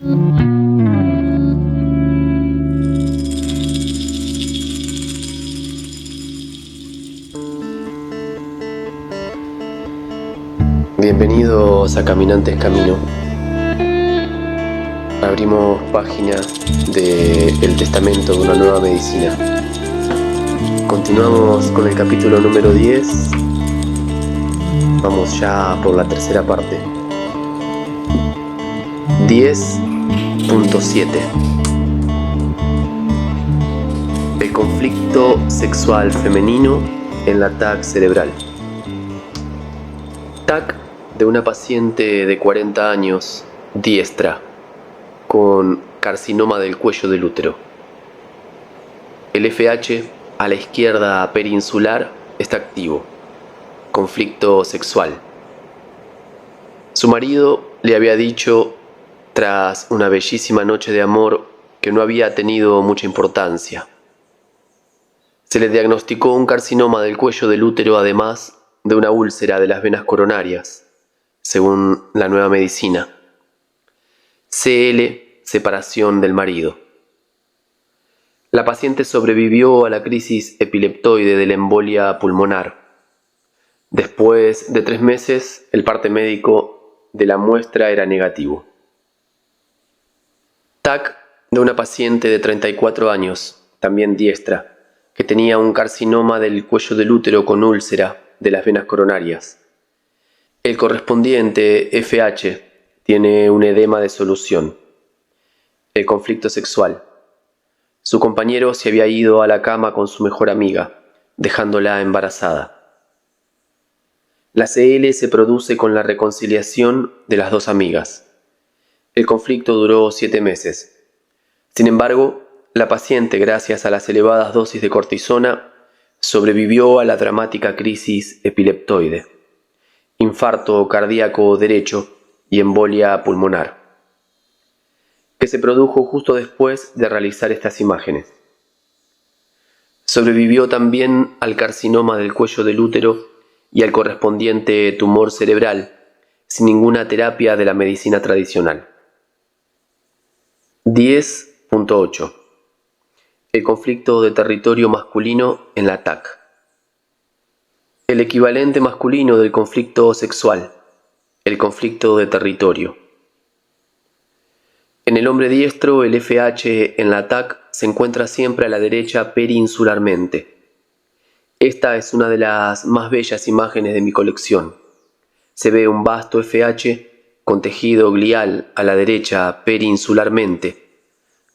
Bienvenidos a Caminantes Camino. Abrimos página del Testamento de una nueva medicina. Continuamos con el capítulo número 10. Vamos ya por la tercera parte. 10.7. El conflicto sexual femenino en la TAC cerebral. TAC de una paciente de 40 años, diestra, con carcinoma del cuello del útero. El FH a la izquierda perinsular está activo. Conflicto sexual. Su marido le había dicho, tras una bellísima noche de amor, que no había tenido mucha importancia. Se le diagnosticó un carcinoma del cuello del útero, además de una úlcera de las venas coronarias, según la nueva medicina. CL, separación del marido. La paciente sobrevivió a la crisis epileptoide de la embolia pulmonar. Después de 3 meses, el parte médico de la muestra era negativo. TAC de una paciente de 34 años, también diestra, que tenía un carcinoma del cuello del útero con úlcera de las venas coronarias. El correspondiente FH tiene un edema de solución. El conflicto sexual. Su compañero se había ido a la cama con su mejor amiga, dejándola embarazada. La CL se produce con la reconciliación de las dos amigas. El conflicto duró 7 meses. Sin embargo, la paciente, gracias a las elevadas dosis de cortisona, sobrevivió a la dramática crisis epileptoide, infarto cardíaco derecho y embolia pulmonar, que se produjo justo después de realizar estas imágenes. Sobrevivió también al carcinoma del cuello del útero y al correspondiente tumor cerebral, sin ninguna terapia de la medicina tradicional. 10.8. El conflicto de territorio masculino en la TAC. El equivalente masculino del conflicto sexual, el conflicto de territorio. En el hombre diestro, el FH en la TAC se encuentra siempre a la derecha perinsularmente. Esta es una de las más bellas imágenes de mi colección. Se ve un vasto FH con tejido glial a la derecha perinsularmente,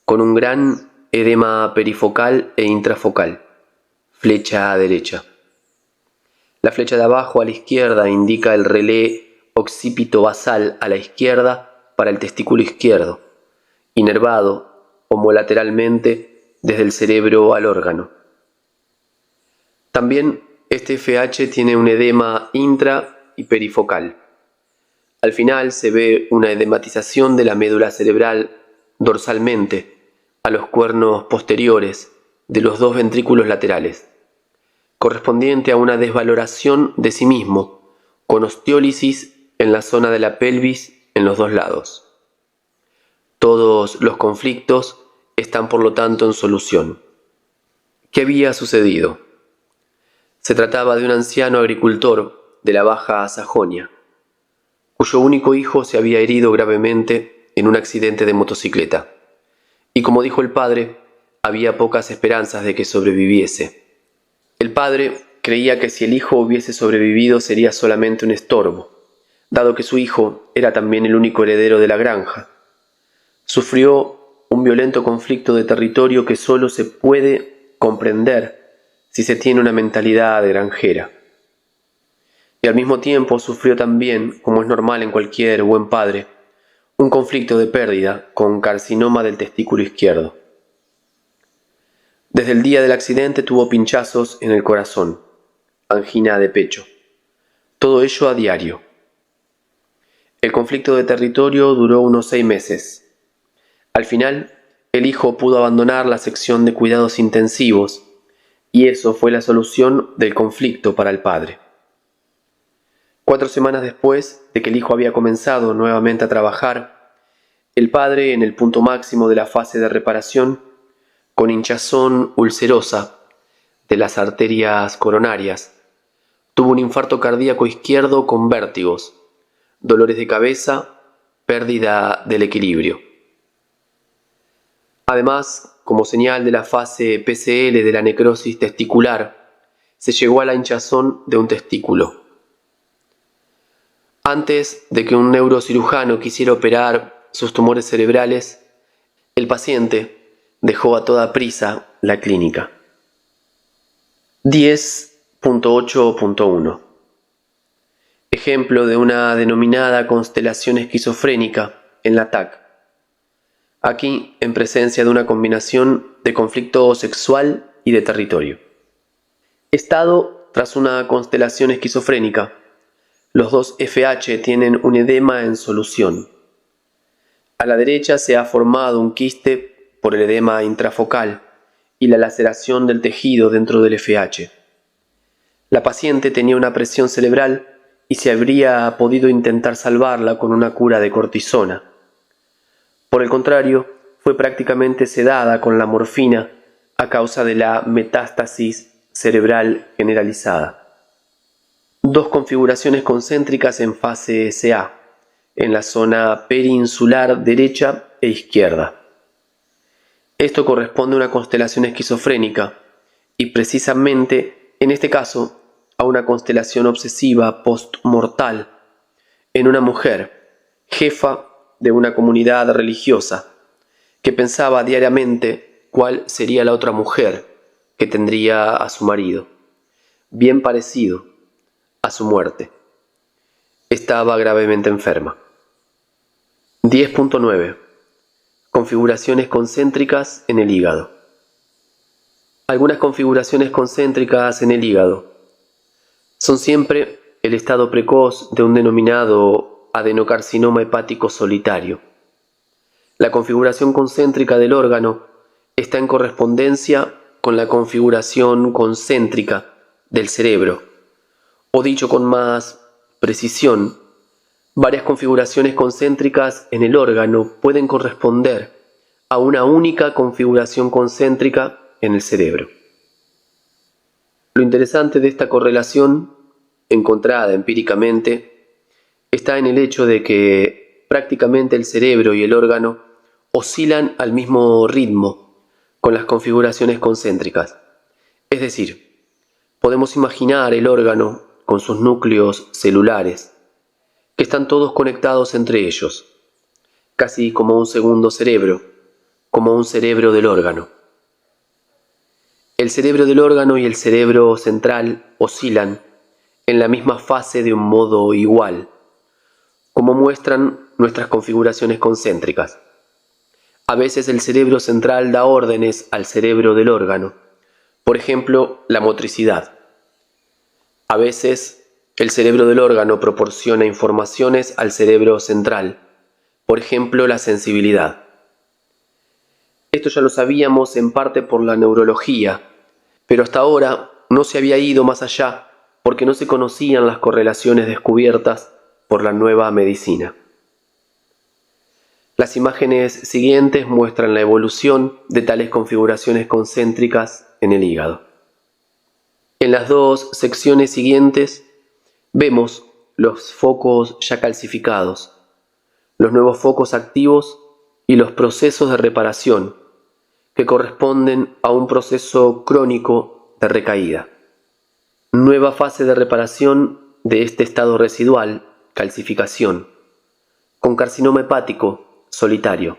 con un gran edema perifocal e intrafocal, flecha derecha. La flecha de abajo a la izquierda indica el relé occipito-basal a la izquierda para el testículo izquierdo, inervado homolateralmente desde el cerebro al órgano. También este FH tiene un edema intra y perifocal. Al final se ve una edematización de la médula cerebral dorsalmente a los cuernos posteriores de los 2 ventrículos laterales, correspondiente a una desvaloración de sí mismo, con osteólisis en la zona de la pelvis en los 2 lados. Todos los conflictos están por lo tanto en solución. ¿Qué había sucedido? Se trataba de un anciano agricultor de la Baja Sajonia, cuyo único hijo se había herido gravemente en un accidente de motocicleta, y como dijo el padre, había pocas esperanzas de que sobreviviese. El padre creía que si el hijo hubiese sobrevivido sería solamente un estorbo, dado que su hijo era también el único heredero de la granja. Sufrió un violento conflicto de territorio que solo se puede comprender si se tiene una mentalidad de granjera. Y al mismo tiempo sufrió también, como es normal en cualquier buen padre, un conflicto de pérdida con carcinoma del testículo izquierdo. Desde el día del accidente tuvo pinchazos en el corazón, angina de pecho. Todo ello a diario. El conflicto de territorio duró unos 6 meses. Al final, el hijo pudo abandonar la sección de cuidados intensivos y eso fue la solución del conflicto para el padre. 4 semanas después de que el hijo había comenzado nuevamente a trabajar, El padre, en el punto máximo de la fase de reparación, con hinchazón ulcerosa de las arterias coronarias, tuvo un infarto cardíaco izquierdo con vértigos, dolores de cabeza, pérdida del equilibrio. Además, como señal de la fase PCL de la necrosis testicular, se llegó a la hinchazón de un testículo. Antes de que un neurocirujano quisiera operar sus tumores cerebrales, el paciente dejó a toda prisa la clínica. 10.8.1 Ejemplo de una denominada constelación esquizofrénica en la TAC. Aquí en presencia de una combinación de conflicto sexual y de territorio. Estado tras una constelación esquizofrénica. Los dos FH tienen un edema en solución. A la derecha se ha formado un quiste por el edema intrafocal y la laceración del tejido dentro del FH. La paciente tenía una presión cerebral y se habría podido intentar salvarla con una cura de cortisona. Por el contrario, fue prácticamente sedada con la morfina a causa de la metástasis cerebral generalizada. Dos configuraciones concéntricas en fase SA, en la zona perinsular derecha e izquierda. Esto corresponde a una constelación esquizofrénica y precisamente, en este caso, a una constelación obsesiva postmortal en una mujer, jefa de una comunidad religiosa, que pensaba diariamente cuál sería la otra mujer que tendría a su marido, bien parecido a su muerte. Estaba gravemente enferma. 10.9 Configuraciones concéntricas en el hígado. Algunas configuraciones concéntricas en el hígado son siempre el estado precoz de un denominado adenocarcinoma hepático solitario. La configuración concéntrica del órgano está en correspondencia con la configuración concéntrica del cerebro, o dicho con más precisión, varias configuraciones concéntricas en el órgano pueden corresponder a una única configuración concéntrica en el cerebro. Lo interesante de esta correlación, encontrada empíricamente, está en el hecho de que prácticamente el cerebro y el órgano oscilan al mismo ritmo con las configuraciones concéntricas. Es decir, podemos imaginar el órgano con sus núcleos celulares, que están todos conectados entre ellos, casi como un segundo cerebro, como un cerebro del órgano. El cerebro del órgano y el cerebro central oscilan en la misma fase de un modo igual, como muestran nuestras configuraciones concéntricas. A veces el cerebro central da órdenes al cerebro del órgano, por ejemplo, la motricidad. A veces el cerebro del órgano proporciona informaciones al cerebro central, por ejemplo, la sensibilidad. Esto ya lo sabíamos en parte por la neurología, pero hasta ahora no se había ido más allá porque no se conocían las correlaciones descubiertas por la nueva medicina. Las imágenes siguientes muestran la evolución de tales configuraciones concéntricas en el hígado. En las dos secciones siguientes vemos los focos ya calcificados, los nuevos focos activos y los procesos de reparación que corresponden a un proceso crónico de recaída. Nueva fase de reparación de este estado residual, calcificación, con carcinoma hepático solitario,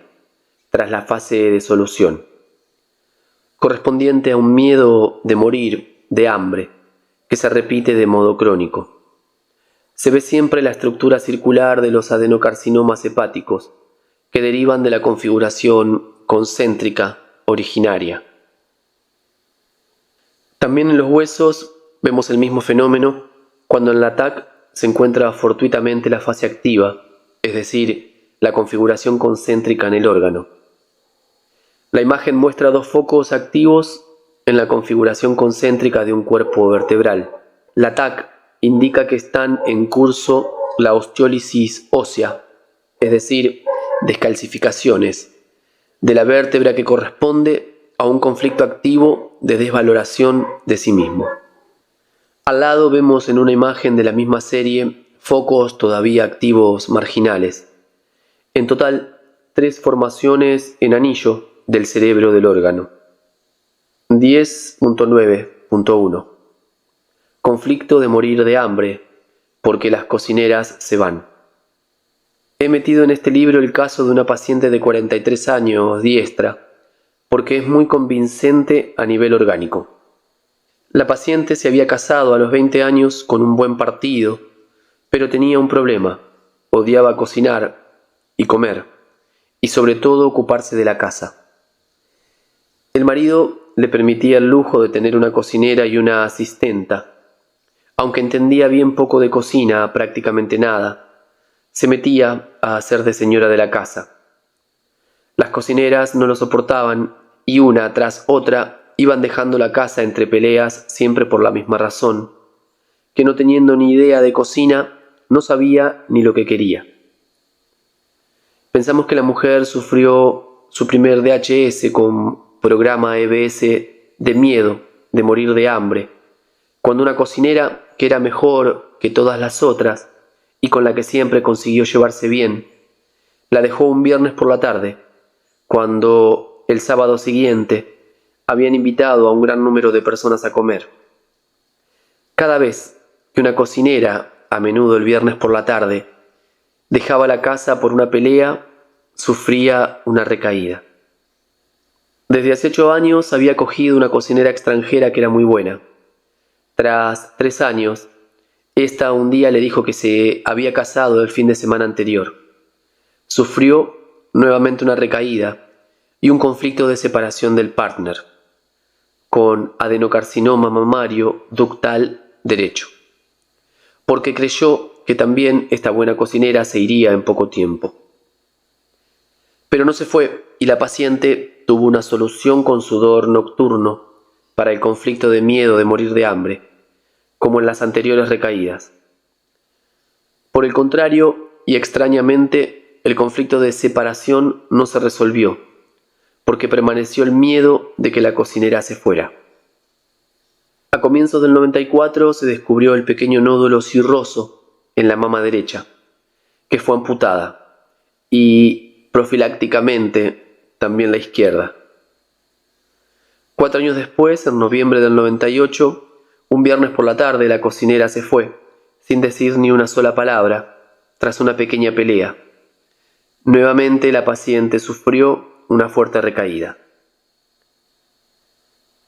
tras la fase de solución, correspondiente a un miedo de morir de hambre que se repite de modo crónico. Se ve siempre la estructura circular de los adenocarcinomas hepáticos que derivan de la configuración concéntrica originaria. También en los huesos vemos el mismo fenómeno cuando en la TAC se encuentra fortuitamente la fase activa, es decir, la configuración concéntrica en el órgano. La imagen muestra dos focos activos en la configuración concéntrica de un cuerpo vertebral. La TAC indica que están en curso la osteólisis ósea, es decir, descalcificaciones de la vértebra que corresponde a un conflicto activo de desvaloración de sí mismo. Al lado vemos en una imagen de la misma serie focos todavía activos marginales. En total, 3 formaciones en anillo del cerebro del órgano. 10.9.1 Conflicto de morir de hambre porque las cocineras se van. He metido en este libro el caso de una paciente de 43 años, diestra, porque es muy convincente a nivel orgánico. La paciente se había casado a los 20 años con un buen partido, pero tenía un problema: odiaba cocinar y comer, y sobre todo ocuparse de la casa. El marido le permitía el lujo de tener una cocinera y una asistenta. Aunque entendía bien poco de cocina, prácticamente nada, se metía a hacer de señora de la casa. Las cocineras no lo soportaban y una tras otra iban dejando la casa entre peleas, siempre por la misma razón, que no teniendo ni idea de cocina, no sabía ni lo que quería. Pensamos que la mujer sufrió su primer DHS con programa EBS de miedo, de morir de hambre, cuando una cocinera que era mejor que todas las otras y con la que siempre consiguió llevarse bien, la dejó un viernes por la tarde, cuando el sábado siguiente habían invitado a un gran número de personas a comer. Cada vez que una cocinera, a menudo el viernes por la tarde, dejaba la casa por una pelea, sufría una recaída. Desde hace 8 años había cogido una cocinera extranjera que era muy buena. Tras 3 años, esta un día le dijo que se había casado el fin de semana anterior. Sufrió nuevamente una recaída y un conflicto de separación del partner, con adenocarcinoma mamario ductal derecho, porque creyó que también esta buena cocinera se iría en poco tiempo. Pero no se fue y la paciente tuvo una solución con sudor nocturno para el conflicto de miedo de morir de hambre, como en las anteriores recaídas. Por el contrario, y extrañamente, el conflicto de separación no se resolvió, porque permaneció el miedo de que la cocinera se fuera. A comienzos del 94 se descubrió el pequeño nódulo cirroso en la mama derecha, que fue amputada, y profilácticamente también la izquierda. 4 años después, en noviembre del 98, un viernes por la tarde la cocinera se fue, sin decir ni una sola palabra, tras una pequeña pelea. Nuevamente la paciente sufrió una fuerte recaída.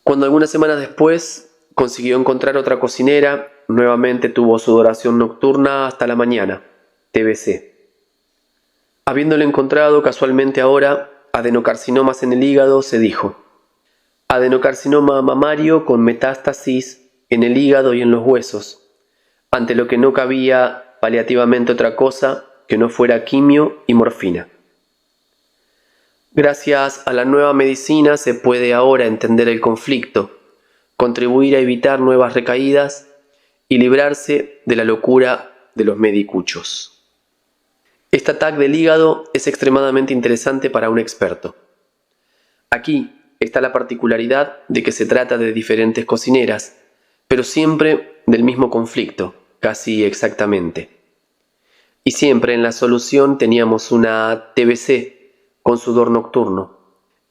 Cuando algunas semanas después consiguió encontrar otra cocinera, nuevamente tuvo sudoración nocturna hasta la mañana, TBC. Habiéndole encontrado casualmente ahora adenocarcinomas en el hígado, se dijo: adenocarcinoma mamario con metástasis en el hígado y en los huesos, ante lo que no cabía paliativamente otra cosa que no fuera quimio y morfina. Gracias a la nueva medicina se puede ahora entender el conflicto, contribuir a evitar nuevas recaídas y librarse de la locura de los medicuchos. Este ataque del hígado es extremadamente interesante para un experto. Aquí está la particularidad de que se trata de diferentes cocineras, pero siempre del mismo conflicto, casi exactamente. Y siempre en la solución teníamos una TBC con sudor nocturno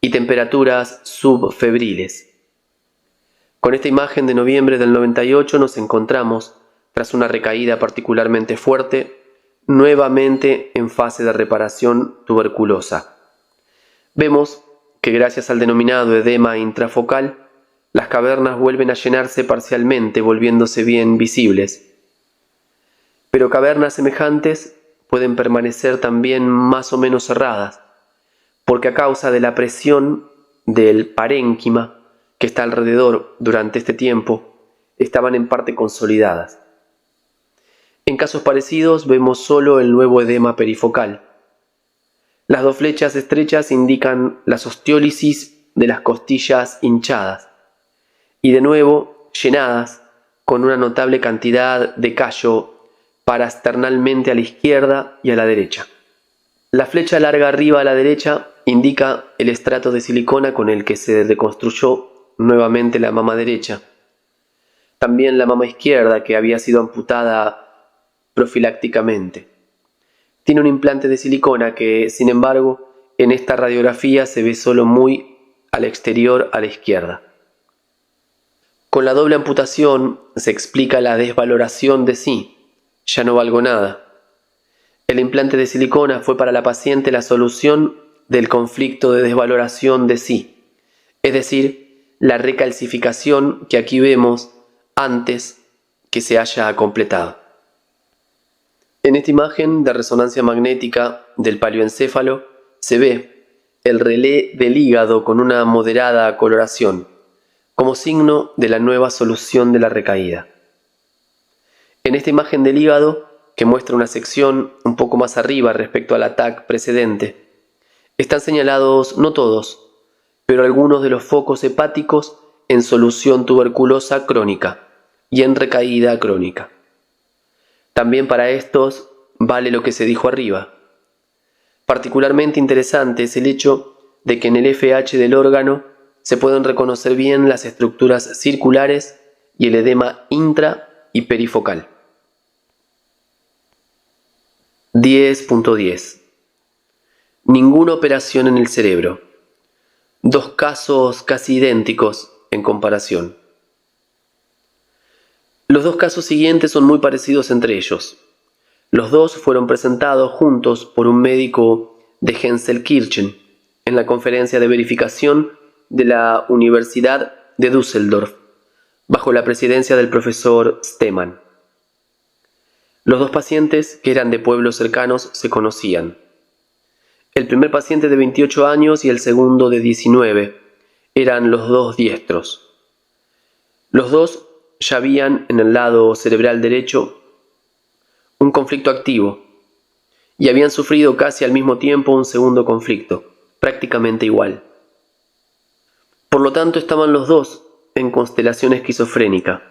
y temperaturas subfebriles. Con esta imagen de noviembre del 98 nos encontramos, tras una recaída particularmente fuerte, nuevamente en fase de reparación tuberculosa. Vemos que gracias al denominado edema intrafocal, las cavernas vuelven a llenarse parcialmente, volviéndose bien visibles. Pero cavernas semejantes pueden permanecer también más o menos cerradas, porque a causa de la presión del parénquima que está alrededor durante este tiempo, estaban en parte consolidadas. En casos parecidos vemos solo el nuevo edema perifocal. Las 2 flechas estrechas indican las osteólisis de las costillas hinchadas y de nuevo llenadas con una notable cantidad de callo parasternalmente a la izquierda y a la derecha. La flecha larga arriba a la derecha indica el estrato de silicona con el que se reconstruyó nuevamente la mama derecha. También la mama izquierda, que había sido amputada profilácticamente. Tiene un implante de silicona que, sin embargo, en esta radiografía se ve solo muy al exterior a la izquierda. Con la doble amputación se explica la desvaloración de sí. Ya no valgo nada. El implante de silicona fue para la paciente la solución del conflicto de desvaloración de sí, es decir, la recalcificación que aquí vemos antes que se haya completado. En esta imagen de resonancia magnética del paleoencéfalo se ve el relé del hígado con una moderada coloración, como signo de la nueva solución de la recaída. En esta imagen del hígado, que muestra una sección un poco más arriba respecto al ataque precedente, están señalados no todos, pero algunos de los focos hepáticos en solución tuberculosa crónica y en recaída crónica. También para estos vale lo que se dijo arriba. Particularmente interesante es el hecho de que en el FH del órgano se pueden reconocer bien las estructuras circulares y el edema intra y perifocal. 10.10. Ninguna operación en el cerebro. Dos casos casi idénticos en comparación. Los dos casos siguientes son muy parecidos entre ellos. Los dos fueron presentados juntos por un médico de Gelsenkirchen en la conferencia de verificación de la Universidad de Düsseldorf, bajo la presidencia del profesor Stemann. Los dos pacientes, que eran de pueblos cercanos, se conocían. El primer paciente de 28 años y el segundo de 19 eran los dos diestros. Los dos ya habían en el lado cerebral derecho un conflicto activo y habían sufrido casi al mismo tiempo un segundo conflicto, prácticamente igual. Por lo tanto, estaban los dos en constelación esquizofrénica.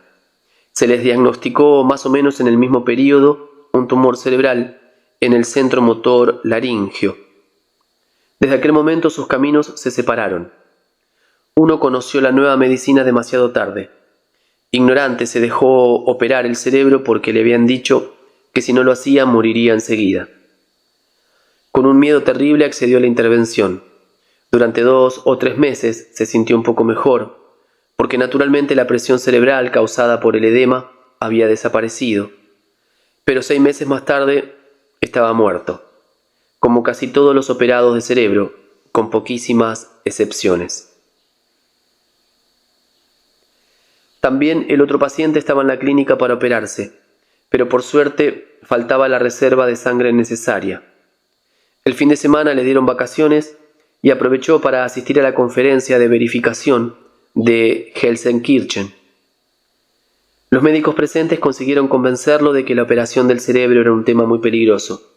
Se les diagnosticó más o menos en el mismo periodo un tumor cerebral en el centro motor laríngeo. Desde aquel momento sus caminos se separaron. Uno conoció la nueva medicina demasiado tarde. Ignorante se dejó operar el cerebro porque le habían dicho que si no lo hacía moriría enseguida. Con un miedo terrible accedió a la intervención. Durante 2 o 3 meses se sintió un poco mejor, porque naturalmente la presión cerebral causada por el edema había desaparecido. Pero 6 meses más tarde estaba muerto, como casi todos los operados de cerebro, con poquísimas excepciones. También el otro paciente estaba en la clínica para operarse, pero por suerte faltaba la reserva de sangre necesaria. El fin de semana le dieron vacaciones y aprovechó para asistir a la conferencia de verificación de Gelsenkirchen. Los médicos presentes consiguieron convencerlo de que la operación del cerebro era un tema muy peligroso.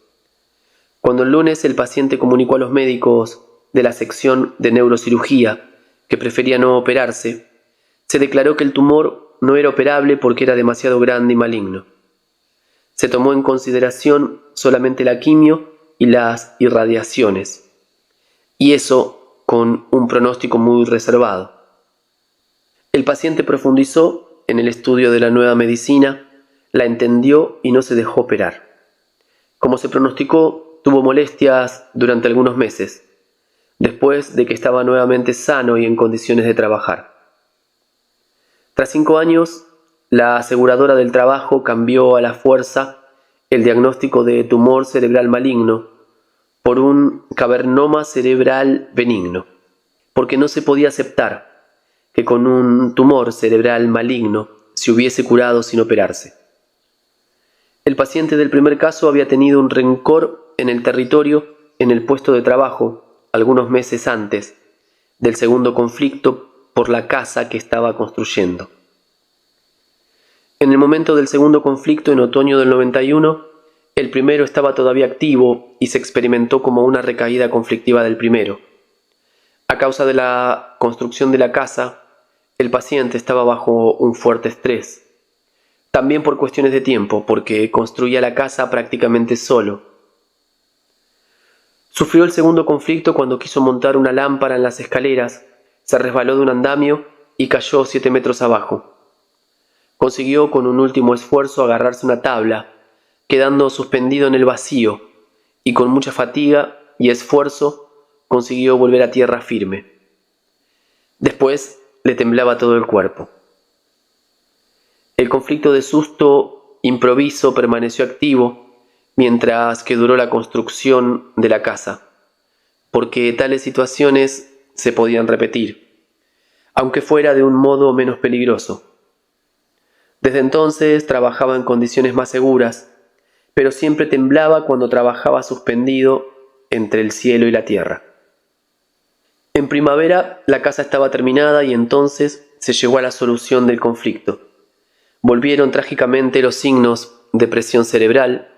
Cuando el lunes el paciente comunicó a los médicos de la sección de neurocirugía que prefería no operarse, se declaró que el tumor no era operable porque era demasiado grande y maligno. Se tomó en consideración solamente la quimio y las irradiaciones, y eso con un pronóstico muy reservado. El paciente profundizó en el estudio de la nueva medicina, la entendió y no se dejó operar. Como se pronosticó, tuvo molestias durante algunos meses, después de que estaba nuevamente sano y en condiciones de trabajar. Tras 5 años, la aseguradora del trabajo cambió a la fuerza el diagnóstico de tumor cerebral maligno por un cavernoma cerebral benigno, porque no se podía aceptar que con un tumor cerebral maligno se hubiese curado sin operarse. El paciente del primer caso había tenido un rencor en el territorio en el puesto de trabajo algunos meses antes del segundo conflicto por la casa que estaba construyendo. En el momento del segundo conflicto, en otoño del 91, el primero estaba todavía activo y se experimentó como una recaída conflictiva del primero. A causa de la construcción de la casa, el paciente estaba bajo un fuerte estrés. También por cuestiones de tiempo, porque construía la casa prácticamente solo. Sufrió el segundo conflicto cuando quiso montar una lámpara en las escaleras, se resbaló de un andamio y cayó 7 metros abajo. Consiguió con un último esfuerzo agarrarse una tabla, quedando suspendido en el vacío, y con mucha fatiga y esfuerzo consiguió volver a tierra firme. Después le temblaba todo el cuerpo. El conflicto de susto improviso permaneció activo mientras que duró la construcción de la casa, porque tales situaciones se podían repetir, aunque fuera de un modo menos peligroso. Desde entonces trabajaba en condiciones más seguras, pero siempre temblaba cuando trabajaba suspendido entre el cielo y la tierra. En primavera la casa estaba terminada y entonces se llegó a la solución del conflicto. Volvieron trágicamente los signos de presión cerebral,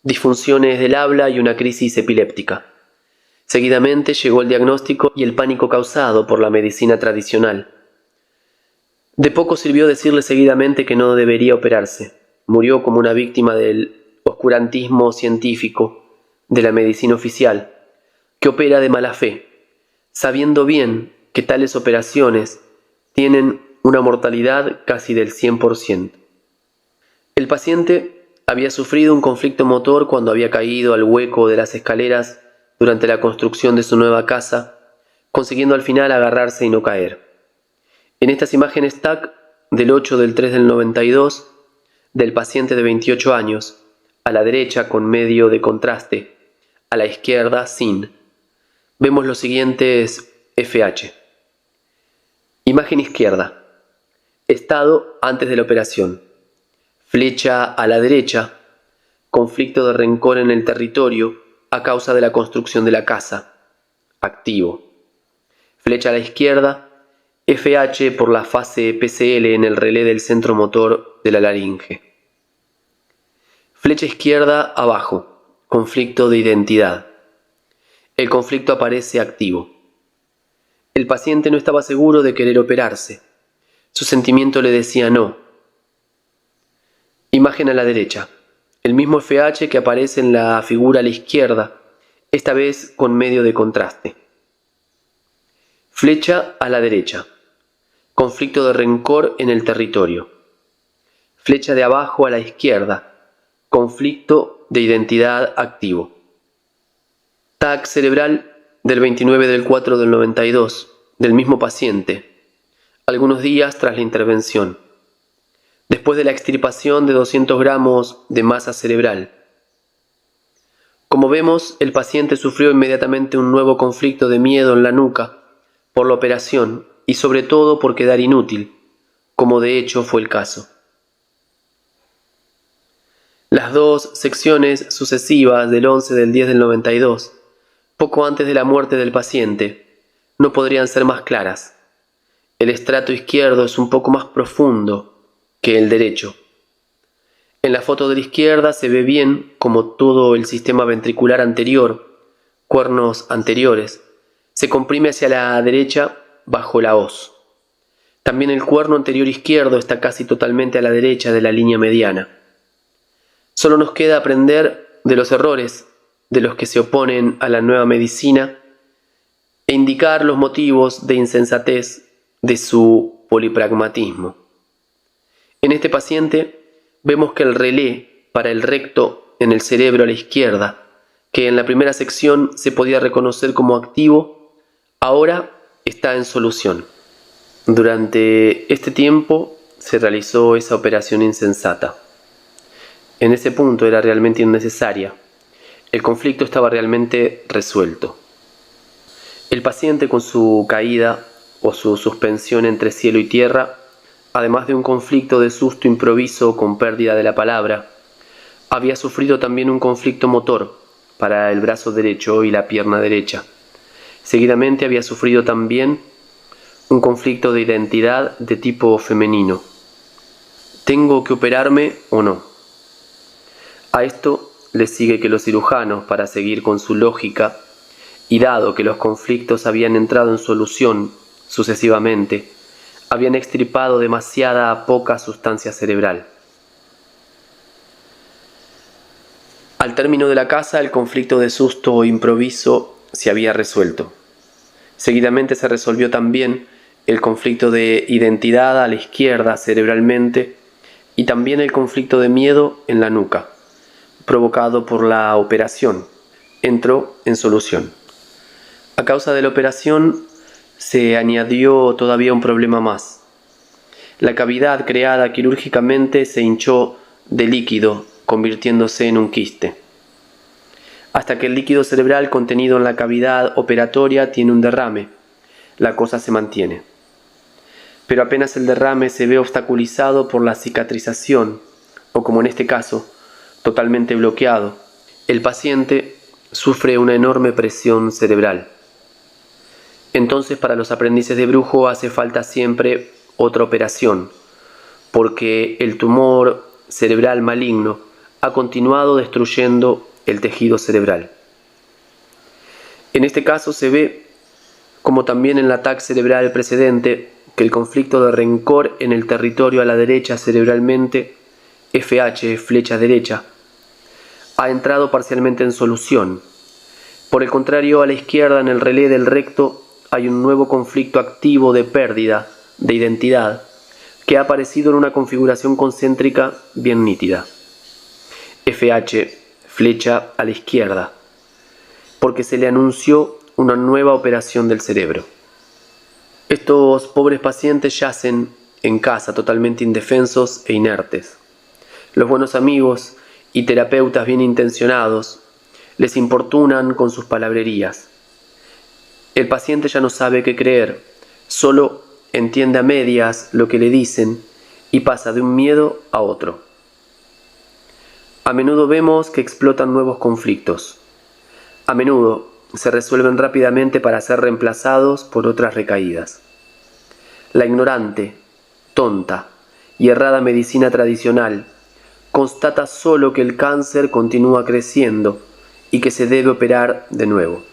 disfunciones del habla y una crisis epiléptica. Seguidamente llegó el diagnóstico y el pánico causado por la medicina tradicional. De poco sirvió decirle seguidamente que no debería operarse. Murió como una víctima del oscurantismo científico de la medicina oficial, que opera de mala fe, sabiendo bien que tales operaciones tienen una mortalidad casi del 100%. El paciente había sufrido un conflicto motor cuando había caído al hueco de las escaleras durante la construcción de su nueva casa, consiguiendo al final agarrarse y no caer. En estas imágenes TAC del 8/3/92 del paciente de 28 años, a la derecha con medio de contraste, a la izquierda sin, vemos los siguientes FH. Imagen izquierda. Estado antes de la operación. Flecha a la derecha. Conflicto de rencor en el territorio a causa de la construcción de la casa. Activo. Flecha a la izquierda. FH por la fase PCL en el relé del centro motor de la laringe. Flecha izquierda abajo. Conflicto de identidad. El conflicto aparece activo. El paciente no estaba seguro de querer operarse. Su sentimiento le decía no. Imagen a la derecha. El mismo FH que aparece en la figura a la izquierda, esta vez con medio de contraste. Flecha a la derecha. Conflicto de rencor en el territorio. Flecha de abajo a la izquierda. Conflicto de identidad activo. TAC cerebral del 29/4/92 del mismo paciente, algunos días tras la intervención, después de la extirpación de 200 gramos de masa cerebral. Como vemos, el paciente sufrió inmediatamente un nuevo conflicto de miedo en la nuca por la operación y sobre todo por quedar inútil, como de hecho fue el caso. Las dos secciones sucesivas del 11/10/92, poco antes de la muerte del paciente, no podrían ser más claras. El estrato izquierdo es un poco más profundo que el derecho. En la foto de la izquierda se ve bien como todo el sistema ventricular anterior, cuernos anteriores, se comprime hacia la derecha bajo la hoz. También el cuerno anterior izquierdo está casi totalmente a la derecha de la línea mediana. Solo nos queda aprender de los errores de los que se oponen a la nueva medicina e indicar los motivos de insensatez de su polipragmatismo. En este paciente vemos que el relé para el recto en el cerebro a la izquierda, que en la primera sección se podía reconocer como activo, ahora está en solución. Durante este tiempo se realizó esa operación insensata. En ese punto era realmente innecesaria. El conflicto estaba realmente resuelto. El paciente con su caída o su suspensión entre cielo y tierra, además de un conflicto de susto improviso con pérdida de la palabra, había sufrido también un conflicto motor para el brazo derecho y la pierna derecha. Seguidamente había sufrido también un conflicto de identidad de tipo femenino. ¿Tengo que operarme o no? A esto le sigue que los cirujanos, para seguir con su lógica, y dado que los conflictos habían entrado en solución sucesivamente, habían extirpado demasiada poca sustancia cerebral. Al término de la casa, el conflicto de susto o improviso se había resuelto. Seguidamente se resolvió también el conflicto de identidad a la izquierda cerebralmente y también el conflicto de miedo en la nuca, provocado por la operación. Entró en solución. A causa de la operación se añadió todavía un problema más. La cavidad creada quirúrgicamente se hinchó de líquido, convirtiéndose en un quiste. Hasta que el líquido cerebral contenido en la cavidad operatoria tiene un derrame, la cosa se mantiene. Pero apenas el derrame se ve obstaculizado por la cicatrización, o como en este caso, totalmente bloqueado, el paciente sufre una enorme presión cerebral. Entonces, para los aprendices de brujo hace falta siempre otra operación, porque el tumor cerebral maligno ha continuado destruyendo el tejido cerebral. En este caso se ve, como también en el ataque cerebral precedente, que el conflicto de rencor en el territorio a la derecha cerebralmente, FH, flecha derecha, ha entrado parcialmente en solución. Por el contrario, a la izquierda, en el relé del recto, hay un nuevo conflicto activo de pérdida de identidad que ha aparecido en una configuración concéntrica bien nítida. FH, flecha a la izquierda, porque se le anunció una nueva operación del cerebro. Estos pobres pacientes yacen en casa totalmente indefensos e inertes. Los buenos amigos y terapeutas bien intencionados les importunan con sus palabrerías. El paciente ya no sabe qué creer, solo entiende a medias lo que le dicen y pasa de un miedo a otro. A menudo vemos que explotan nuevos conflictos. A menudo se resuelven rápidamente para ser reemplazados por otras recaídas. La ignorante, tonta y errada medicina tradicional constata solo que el cáncer continúa creciendo y que se debe operar de nuevo.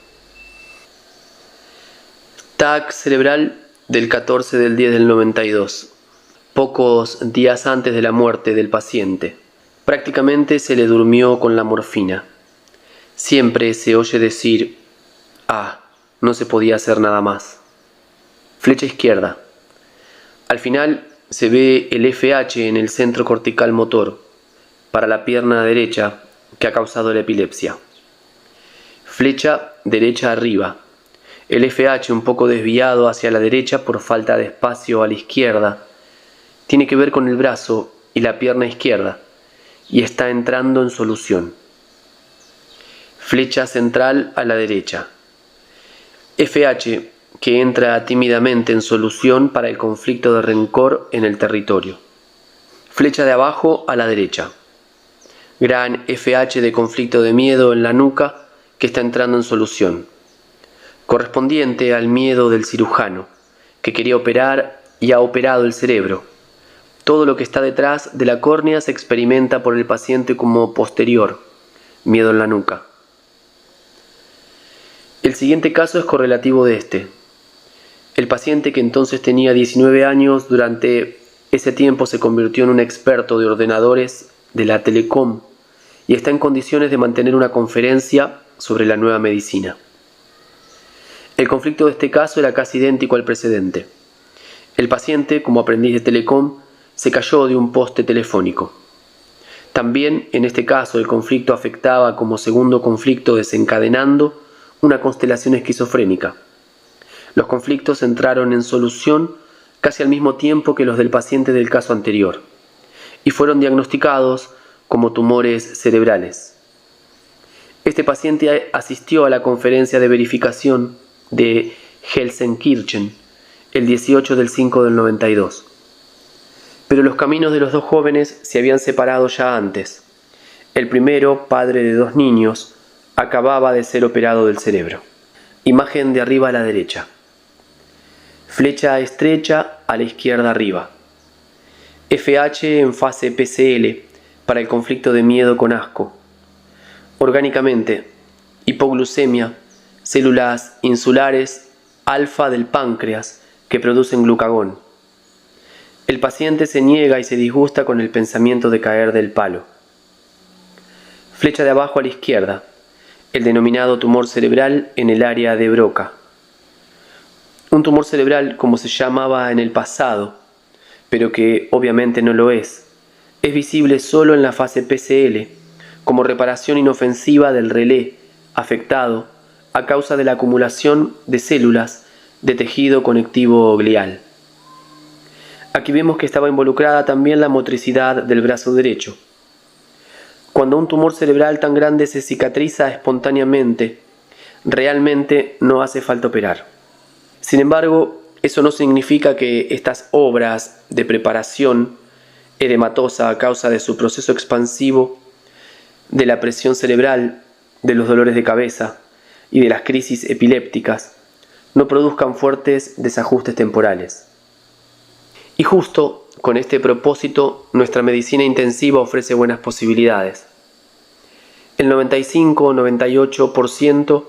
TAC cerebral del 14 del 10 del 92, pocos días antes de la muerte del paciente. Prácticamente se le durmió con la morfina. Siempre se oye decir, no se podía hacer nada más. Flecha izquierda. Al final se ve el FH en el centro cortical motor, para la pierna derecha que ha causado la epilepsia. Flecha derecha arriba. El FH un poco desviado hacia la derecha por falta de espacio a la izquierda. Tiene que ver con el brazo y la pierna izquierda y está entrando en solución. Flecha central a la derecha. FH que entra tímidamente en solución para el conflicto de rencor en el territorio. Flecha de abajo a la derecha. Gran FH de conflicto de miedo en la nuca que está entrando en solución, correspondiente al miedo del cirujano, que quería operar y ha operado el cerebro. Todo lo que está detrás de la córnea se experimenta por el paciente como posterior, miedo en la nuca. El siguiente caso es correlativo de este. El paciente, que entonces tenía 19 años, durante ese tiempo se convirtió en un experto de ordenadores de la Telecom y está en condiciones de mantener una conferencia sobre la nueva medicina. El conflicto de este caso era casi idéntico al precedente. El paciente, como aprendiz de Telecom, se cayó de un poste telefónico. También, en este caso, el conflicto afectaba como segundo conflicto desencadenando una constelación esquizofrénica. Los conflictos entraron en solución casi al mismo tiempo que los del paciente del caso anterior y fueron diagnosticados como tumores cerebrales. Este paciente asistió a la conferencia de verificación de Gelsenkirchen el 18 del 5 del 92. Pero los caminos de los dos jóvenes se habían separado ya antes. El primero, padre de 2 niños, acababa de ser operado del cerebro. Imagen de arriba a la derecha. Flecha estrecha a la izquierda arriba. FH en fase PCL para el conflicto de miedo con asco. Orgánicamente, hipoglucemia, células insulares alfa del páncreas que producen glucagón. El paciente se niega y se disgusta con el pensamiento de caer del palo. Flecha de abajo a la izquierda, el denominado tumor cerebral en el área de Broca. Un tumor cerebral como se llamaba en el pasado, pero que obviamente no lo es visible solo en la fase PCL, como reparación inofensiva del relé afectado a causa de la acumulación de células de tejido conectivo glial. Aquí vemos que estaba involucrada también la motricidad del brazo derecho. Cuando un tumor cerebral tan grande se cicatriza espontáneamente, realmente no hace falta operar. Sin embargo, eso no significa que estas obras de preparación edematosa a causa de su proceso expansivo, de la presión cerebral, de los dolores de cabeza y de las crisis epilépticas, no produzcan fuertes desajustes temporales. Y justo con este propósito, nuestra medicina intensiva ofrece buenas posibilidades. El 95-98%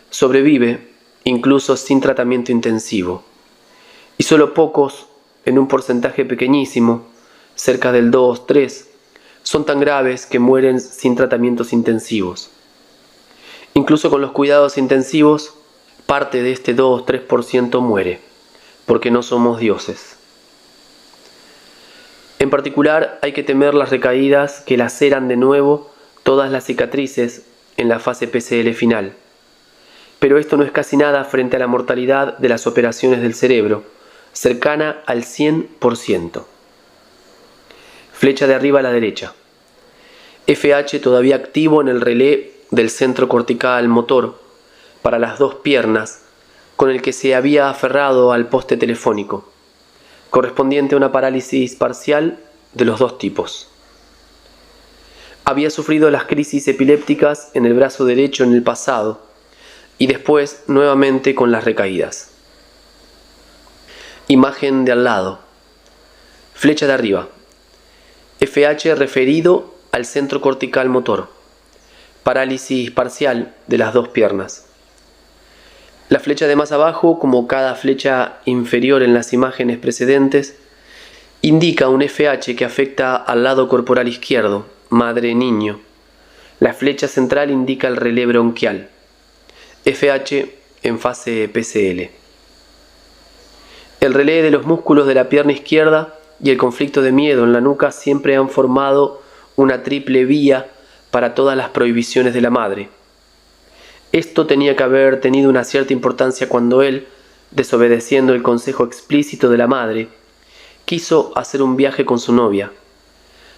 sobrevive incluso sin tratamiento intensivo, y solo pocos, en un porcentaje pequeñísimo, cerca del 2-3%, son tan graves que mueren sin tratamientos intensivos. Incluso con los cuidados intensivos, parte de este 2-3% muere, porque no somos dioses. En particular, hay que temer las recaídas que laceran de nuevo todas las cicatrices en la fase PCL final. Pero esto no es casi nada frente a la mortalidad de las operaciones del cerebro, cercana al 100%. Flecha de arriba a la derecha. FH todavía activo en el relé del centro cortical motor para las dos piernas, con el que se había aferrado al poste telefónico, correspondiente a una parálisis parcial de los dos tipos. Había sufrido las crisis epilépticas en el brazo derecho en el pasado y después nuevamente con las recaídas. Imagen de al lado. Flecha de arriba. FH referido al centro cortical motor. Parálisis parcial de las dos piernas. La flecha de más abajo, como cada flecha inferior en las imágenes precedentes, indica un FH que afecta al lado corporal izquierdo, madre-niño. La flecha central indica el relé bronquial. FH en fase PCL. El relé de los músculos de la pierna izquierda y el conflicto de miedo en la nuca siempre han formado una triple vía para todas las prohibiciones de la madre. Esto tenía que haber tenido una cierta importancia cuando él, desobedeciendo el consejo explícito de la madre, quiso hacer un viaje con su novia.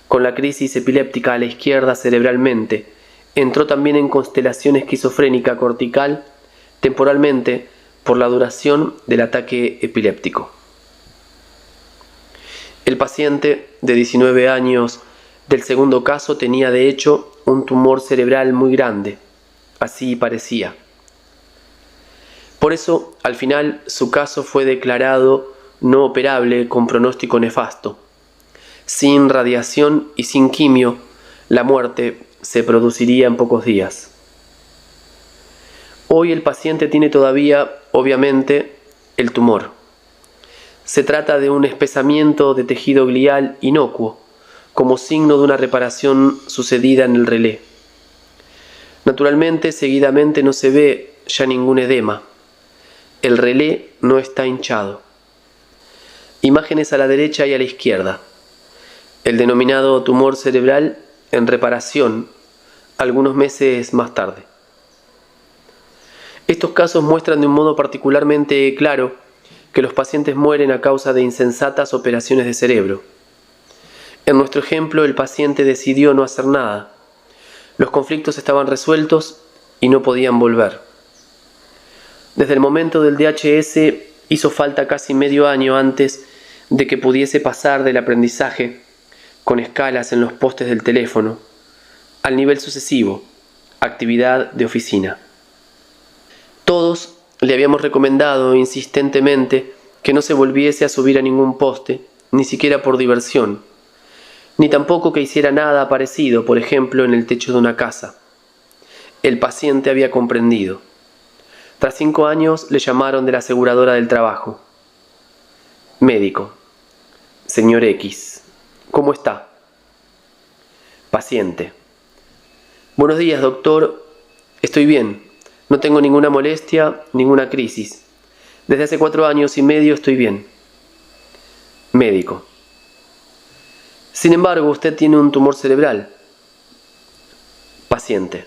Con la crisis epiléptica a la izquierda cerebralmente, entró también en constelación esquizofrénica cortical temporalmente por la duración del ataque epiléptico. El paciente de 19 años del segundo caso tenía de hecho un tumor cerebral muy grande, así parecía. Por eso, al final, su caso fue declarado no operable con pronóstico nefasto. Sin radiación y sin quimio, la muerte se produciría en pocos días. Hoy el paciente tiene todavía, obviamente, el tumor. Se trata de un espesamiento de tejido glial inocuo, como signo de una reparación sucedida en el relé. Naturalmente, seguidamente no se ve ya ningún edema. El relé no está hinchado. Imágenes a la derecha y a la izquierda. El denominado tumor cerebral en reparación algunos meses más tarde. Estos casos muestran de un modo particularmente claro que los pacientes mueren a causa de insensatas operaciones de cerebro. En nuestro ejemplo, el paciente decidió no hacer nada. Los conflictos estaban resueltos y no podían volver. Desde el momento del DHS hizo falta casi medio año antes de que pudiese pasar del aprendizaje, con escalas en los postes del teléfono, al nivel sucesivo, actividad de oficina. Todos le habíamos recomendado insistentemente que no se volviese a subir a ningún poste, ni siquiera por diversión, ni tampoco que hiciera nada parecido, por ejemplo, en el techo de una casa. El paciente había comprendido. Tras 5 años le llamaron de la aseguradora del trabajo. Médico. Señor X. ¿Cómo está? Paciente. Buenos días, doctor. Estoy bien. No tengo ninguna molestia, ninguna crisis. Desde hace 4 años y medio estoy bien. Médico. Sin embargo, usted tiene un tumor cerebral. Paciente.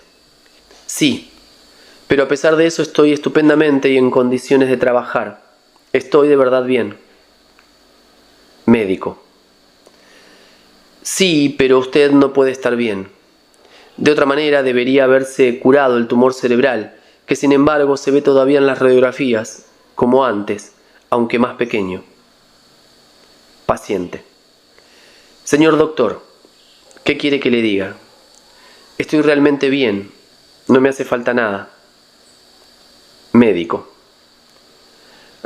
Sí, pero a pesar de eso estoy estupendamente y en condiciones de trabajar. Estoy de verdad bien. Médico. Sí, pero usted no puede estar bien. De otra manera debería haberse curado el tumor cerebral, que sin embargo se ve todavía en las radiografías, como antes, aunque más pequeño. Paciente. Señor doctor, ¿qué quiere que le diga? Estoy realmente bien, no me hace falta nada. Médico.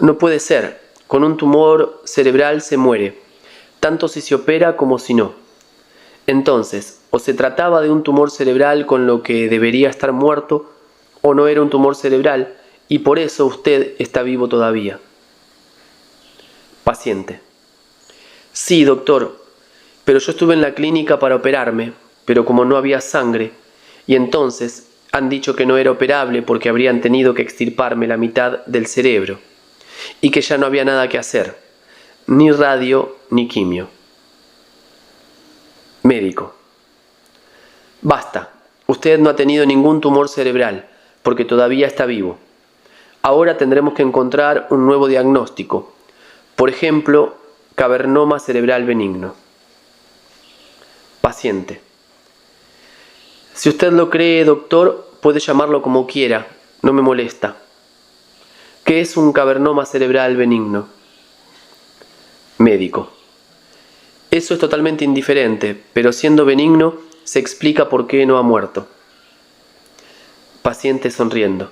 No puede ser, con un tumor cerebral se muere, tanto si se opera como si no. Entonces, o se trataba de un tumor cerebral con lo que debería estar muerto, o no era un tumor cerebral, y por eso usted está vivo todavía. Paciente. Sí, doctor, pero yo estuve en la clínica para operarme, pero como no había sangre, y entonces han dicho que no era operable porque habrían tenido que extirparme la mitad del cerebro, y que ya no había nada que hacer, ni radio ni quimio. Médico. Basta, usted no ha tenido ningún tumor cerebral, porque todavía está vivo. Ahora tendremos que encontrar un nuevo diagnóstico, por ejemplo, cavernoma cerebral benigno. Paciente. Si usted lo cree, doctor, puede llamarlo como quiera, no me molesta. ¿Qué es un cavernoma cerebral benigno? Médico. Eso es totalmente indiferente, pero siendo benigno, se explica por qué no ha muerto. Paciente sonriendo.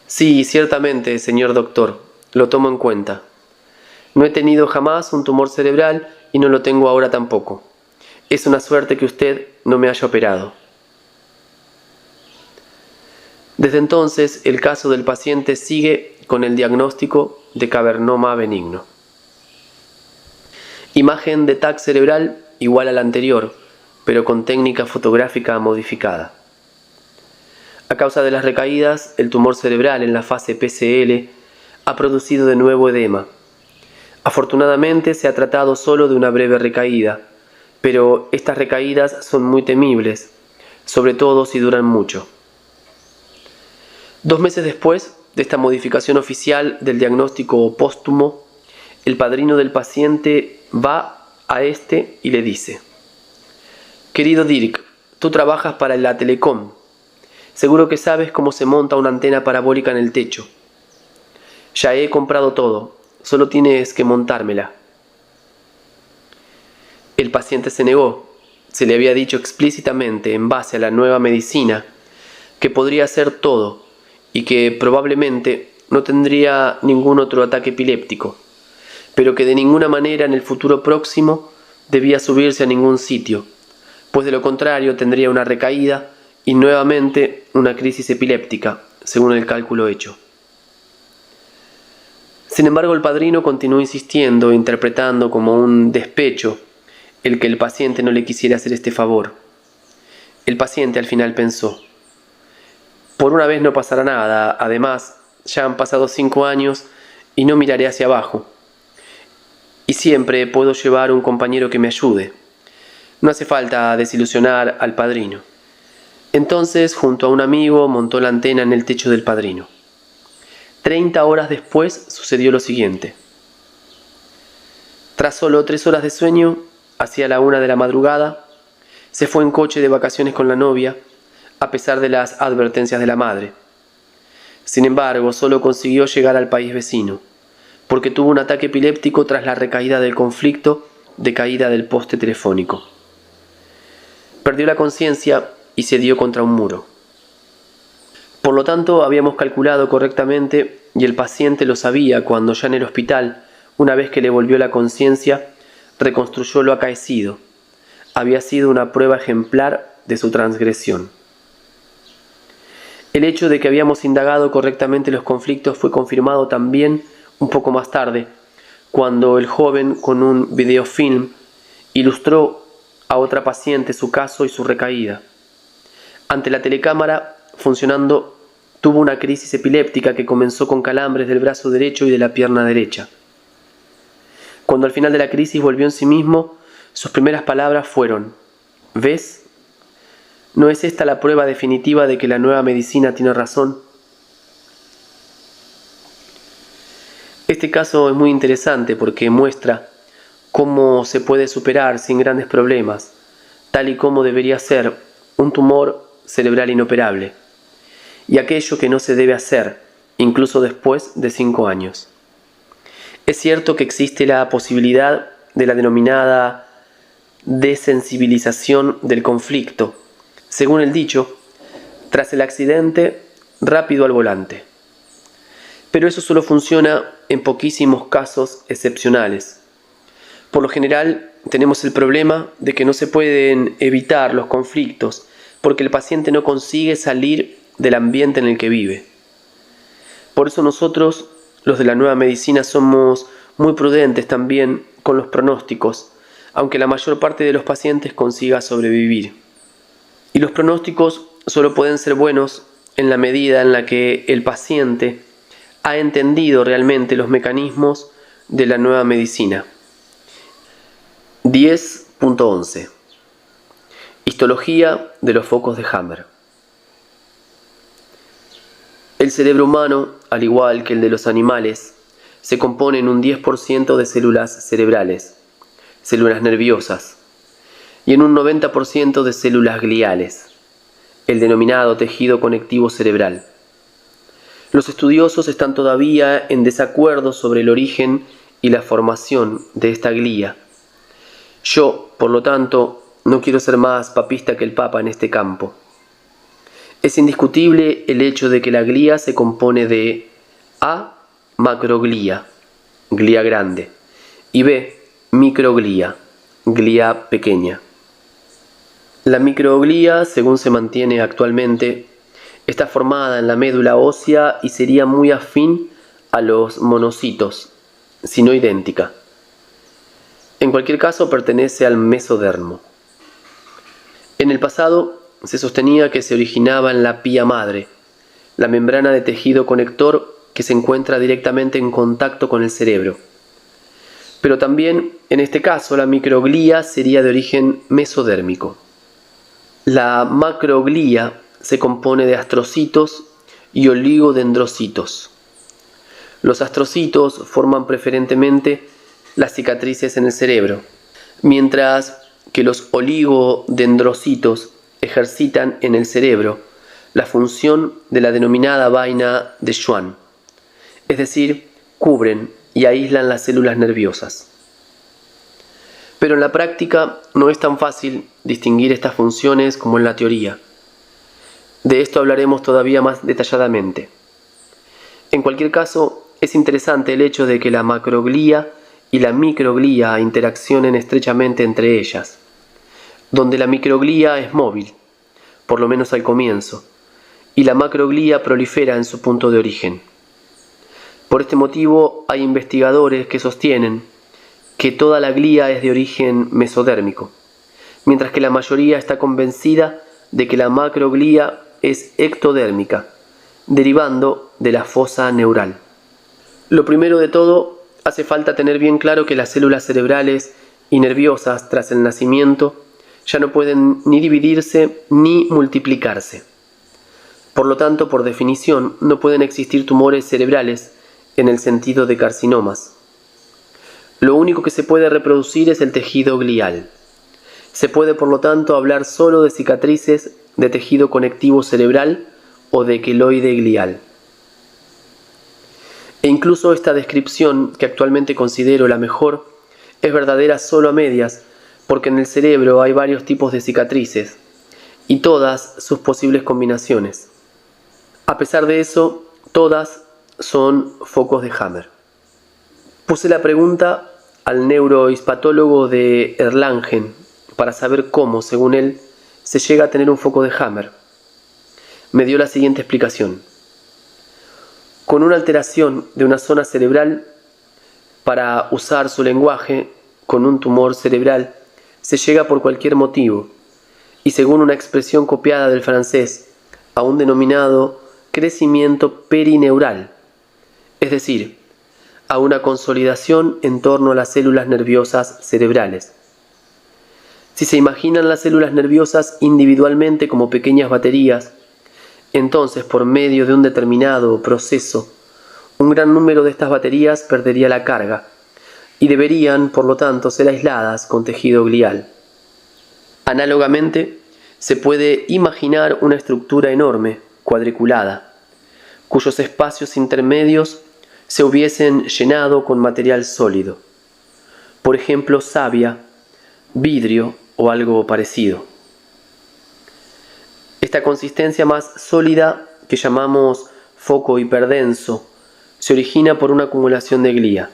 Sí, ciertamente, señor doctor, lo tomo en cuenta. No he tenido jamás un tumor cerebral y no lo tengo ahora tampoco. Es una suerte que usted no me haya operado. Desde entonces, el caso del paciente sigue con el diagnóstico de cavernoma benigno. Imagen de TAC cerebral igual a la anterior, pero con técnica fotográfica modificada. A causa de las recaídas, el tumor cerebral en la fase PCL ha producido de nuevo edema. Afortunadamente se ha tratado solo de una breve recaída, pero estas recaídas son muy temibles, sobre todo si duran mucho. 2 meses después de esta modificación oficial del diagnóstico póstumo, el padrino del paciente va a este y le dice: Querido Dirk, tú trabajas para la Telecom. Seguro que sabes cómo se monta una antena parabólica en el techo. Ya he comprado todo, solo tienes que montármela. El paciente se negó. Se le había dicho explícitamente, en base a la nueva medicina, que podría hacer todo y que probablemente no tendría ningún otro ataque epiléptico, pero que de ninguna manera en el futuro próximo debía subirse a ningún sitio, pues de lo contrario tendría una recaída y nuevamente una crisis epiléptica, según el cálculo hecho. Sin embargo, el padrino continuó insistiendo, interpretando como un despecho el que el paciente no le quisiera hacer este favor. El paciente al final pensó: por una vez no pasará nada, además ya han pasado 5 años y no miraré hacia abajo. Y siempre puedo llevar un compañero que me ayude. No hace falta desilusionar al padrino. Entonces, junto a un amigo, montó la antena en el techo del padrino. 30 horas después sucedió lo siguiente. Tras solo 3 horas de sueño, hacia la 1 de la madrugada, se fue en coche de vacaciones con la novia, a pesar de las advertencias de la madre. Sin embargo, solo consiguió llegar al país vecino, porque tuvo un ataque epiléptico tras la recaída del conflicto de caída del poste telefónico. Perdió la conciencia y se dio contra un muro. Por lo tanto, habíamos calculado correctamente y el paciente lo sabía cuando ya en el hospital, una vez que le volvió la conciencia, reconstruyó lo acaecido. Había sido una prueba ejemplar de su transgresión. El hecho de que habíamos indagado correctamente los conflictos fue confirmado también un poco más tarde, cuando el joven, con un videofilm, ilustró a otra paciente su caso y su recaída. Ante la telecámara funcionando, tuvo una crisis epiléptica que comenzó con calambres del brazo derecho y de la pierna derecha. Cuando al final de la crisis volvió en sí mismo, sus primeras palabras fueron: ¿ves? ¿No es esta la prueba definitiva de que la nueva medicina tiene razón? Este caso es muy interesante porque muestra cómo se puede superar sin grandes problemas, tal y como debería ser un tumor cerebral inoperable, y aquello que no se debe hacer, incluso después de 5 años. Es cierto que existe la posibilidad de la denominada desensibilización del conflicto, según el dicho, tras el accidente, rápido al volante. Pero eso solo funciona en poquísimos casos excepcionales. Por lo general, tenemos el problema de que no se pueden evitar los conflictos porque el paciente no consigue salir del ambiente en el que vive. Por eso nosotros, los de la nueva medicina, somos muy prudentes también con los pronósticos, aunque la mayor parte de los pacientes consiga sobrevivir. Y los pronósticos solo pueden ser buenos en la medida en la que el paciente ha entendido realmente los mecanismos de la nueva medicina. 10.11 Histología de los focos de Hammer. El cerebro humano, al igual que el de los animales, se compone en un 10% de células cerebrales, células nerviosas, y en un 90% de células gliales, el denominado tejido conectivo cerebral. Los estudiosos están todavía en desacuerdo sobre el origen y la formación de esta glía. Yo, por lo tanto, no quiero ser más papista que el Papa en este campo. Es indiscutible el hecho de que la glía se compone de A. Macroglía, glía grande, y B. Microglía, glía pequeña. La microglía, según se mantiene actualmente, está formada en la médula ósea y sería muy afín a los monocitos, si no idéntica. En cualquier caso, pertenece al mesodermo. En el pasado se sostenía que se originaba en la pía madre, la membrana de tejido conector que se encuentra directamente en contacto con el cerebro. Pero también, en este caso, la microglía sería de origen mesodérmico. La macroglía se compone de astrocitos y oligodendrocitos. Los astrocitos forman preferentemente las cicatrices en el cerebro, mientras que los oligodendrocitos ejercitan en el cerebro la función de la denominada vaina de Schwann, es decir, cubren y aíslan las células nerviosas. Pero en la práctica no es tan fácil distinguir estas funciones como en la teoría. De esto hablaremos todavía más detalladamente. En cualquier caso, es interesante el hecho de que la macroglía y la microglía interaccionen estrechamente entre ellas, donde la microglía es móvil, por lo menos al comienzo, y la macroglía prolifera en su punto de origen. Por este motivo hay investigadores que sostienen que toda la glía es de origen mesodérmico, mientras que la mayoría está convencida de que la macroglía es ectodérmica, derivando de la fosa neural. Lo primero de todo, hace falta tener bien claro que las células cerebrales y nerviosas tras el nacimiento ya no pueden ni dividirse ni multiplicarse. Por lo tanto, por definición, no pueden existir tumores cerebrales en el sentido de carcinomas. Lo único que se puede reproducir es el tejido glial. Se puede, por lo tanto, hablar solo de cicatrices de tejido conectivo cerebral o de queloide glial. E incluso esta descripción, que actualmente considero la mejor, es verdadera solo a medias, porque en el cerebro hay varios tipos de cicatrices y todas sus posibles combinaciones. A pesar de eso, todas son focos de Hammer. Puse la pregunta al neurohispatólogo de Erlangen para saber cómo, según él, se llega a tener un foco de Hammer. Me dio la siguiente explicación. Con una alteración de una zona cerebral, para usar su lenguaje, con un tumor cerebral, se llega por cualquier motivo, y según una expresión copiada del francés, a un denominado crecimiento perineural, es decir, a una consolidación en torno a las células nerviosas cerebrales. Si se imaginan las células nerviosas individualmente como pequeñas baterías, entonces por medio de un determinado proceso, un gran número de estas baterías perdería la carga y deberían, por lo tanto, ser aisladas con tejido glial. Análogamente, se puede imaginar una estructura enorme, cuadriculada, cuyos espacios intermedios se hubiesen llenado con material sólido, por ejemplo savia, vidrio o algo parecido. Esta consistencia más sólida, que llamamos foco hiperdenso, se origina por una acumulación de glía.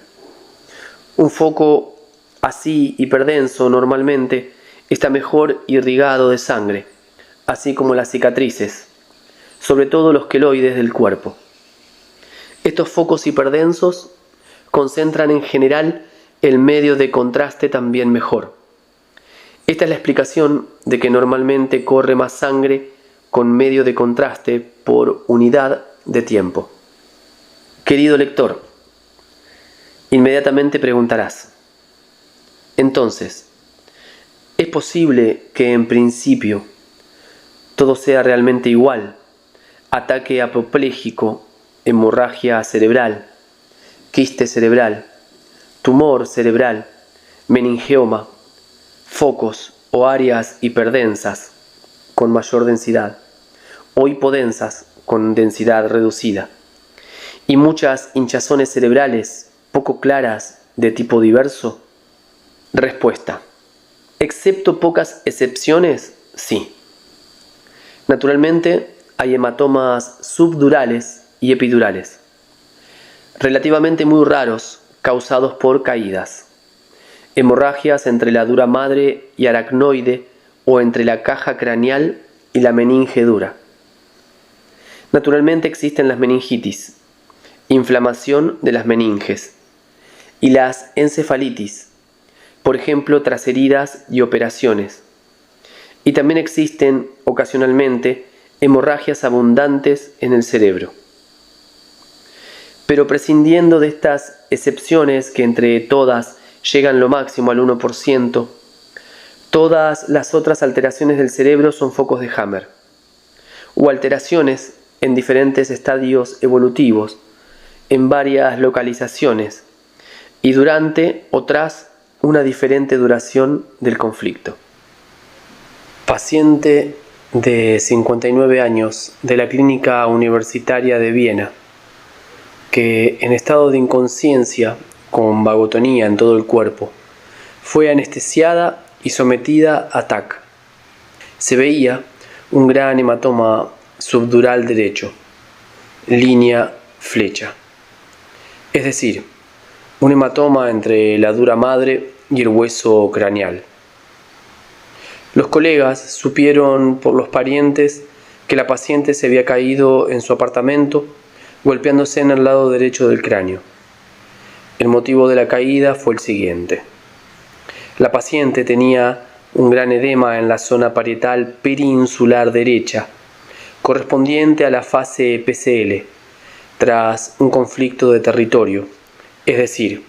Un foco así hiperdenso normalmente está mejor irrigado de sangre, así como las cicatrices, sobre todo los queloides del cuerpo. Estos focos hiperdensos concentran en general el medio de contraste también mejor. Esta es la explicación de que normalmente corre más sangre con medio de contraste por unidad de tiempo. Querido lector, inmediatamente preguntarás, entonces, ¿es posible que en principio todo sea realmente igual? Ataque apopléjico, hemorragia cerebral, quiste cerebral, tumor cerebral, meningioma, focos o áreas hiperdensas con mayor densidad o hipodensas con densidad reducida y muchas hinchazones cerebrales poco claras de tipo diverso? Respuesta: excepto pocas excepciones, sí. Naturalmente, hay hematomas subdurales y epidurales, relativamente muy raros, causados por caídas, hemorragias entre la dura madre y aracnoide o entre la caja craneal y la meninge dura. Naturalmente existen las meningitis, inflamación de las meninges, y las encefalitis, por ejemplo tras heridas y operaciones. Y también existen, ocasionalmente, hemorragias abundantes en el cerebro. Pero prescindiendo de estas excepciones que entre todas llegan lo máximo al 1%, todas las otras alteraciones del cerebro son focos de Hammer, o alteraciones en diferentes estadios evolutivos, en varias localizaciones, y durante o tras una diferente duración del conflicto. Paciente de 59 años de la Clínica Universitaria de Viena, que en estado de inconsciencia, con vagotonía en todo el cuerpo, fue anestesiada y sometida a TAC. Se veía un gran hematoma subdural derecho, línea flecha, es decir, un hematoma entre la dura madre y el hueso craneal. Los colegas supieron por los parientes que la paciente se había caído en su apartamento, golpeándose en el lado derecho del cráneo. El motivo de la caída fue el siguiente. La paciente tenía un gran edema en la zona parietal perinsular derecha, correspondiente a la fase PCL, tras un conflicto de territorio, es decir,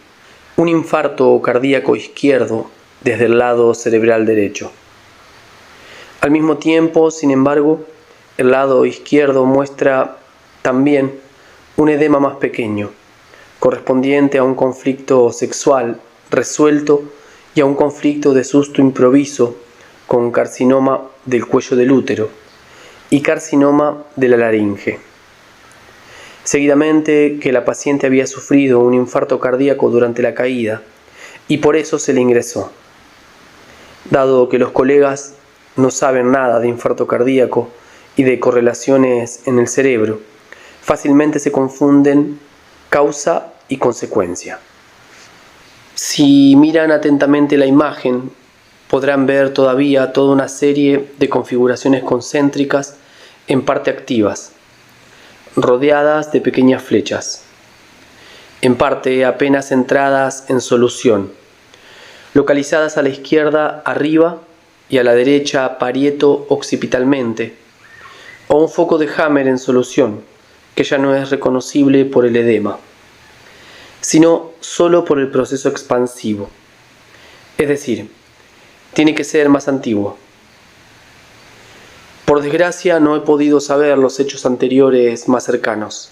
un infarto cardíaco izquierdo desde el lado cerebral derecho. Al mismo tiempo, sin embargo, el lado izquierdo muestra también un edema más pequeño, correspondiente a un conflicto sexual resuelto y a un conflicto de susto improviso con carcinoma del cuello del útero y carcinoma de la laringe. Seguidamente que la paciente había sufrido un infarto cardíaco durante la caída y por eso se le ingresó. Dado que los colegas no saben nada de infarto cardíaco y de correlaciones en el cerebro, fácilmente se confunden causa y consecuencia. Si miran atentamente la imagen, podrán ver todavía toda una serie de configuraciones concéntricas en parte activas, rodeadas de pequeñas flechas, en parte apenas entradas en solución, localizadas a la izquierda arriba y a la derecha Pareto occipitalmente, o un foco de Hammer en solución, que ya no es reconocible por el edema, sino solo por el proceso expansivo. Es decir, tiene que ser más antiguo. Por desgracia no he podido saber los hechos anteriores más cercanos,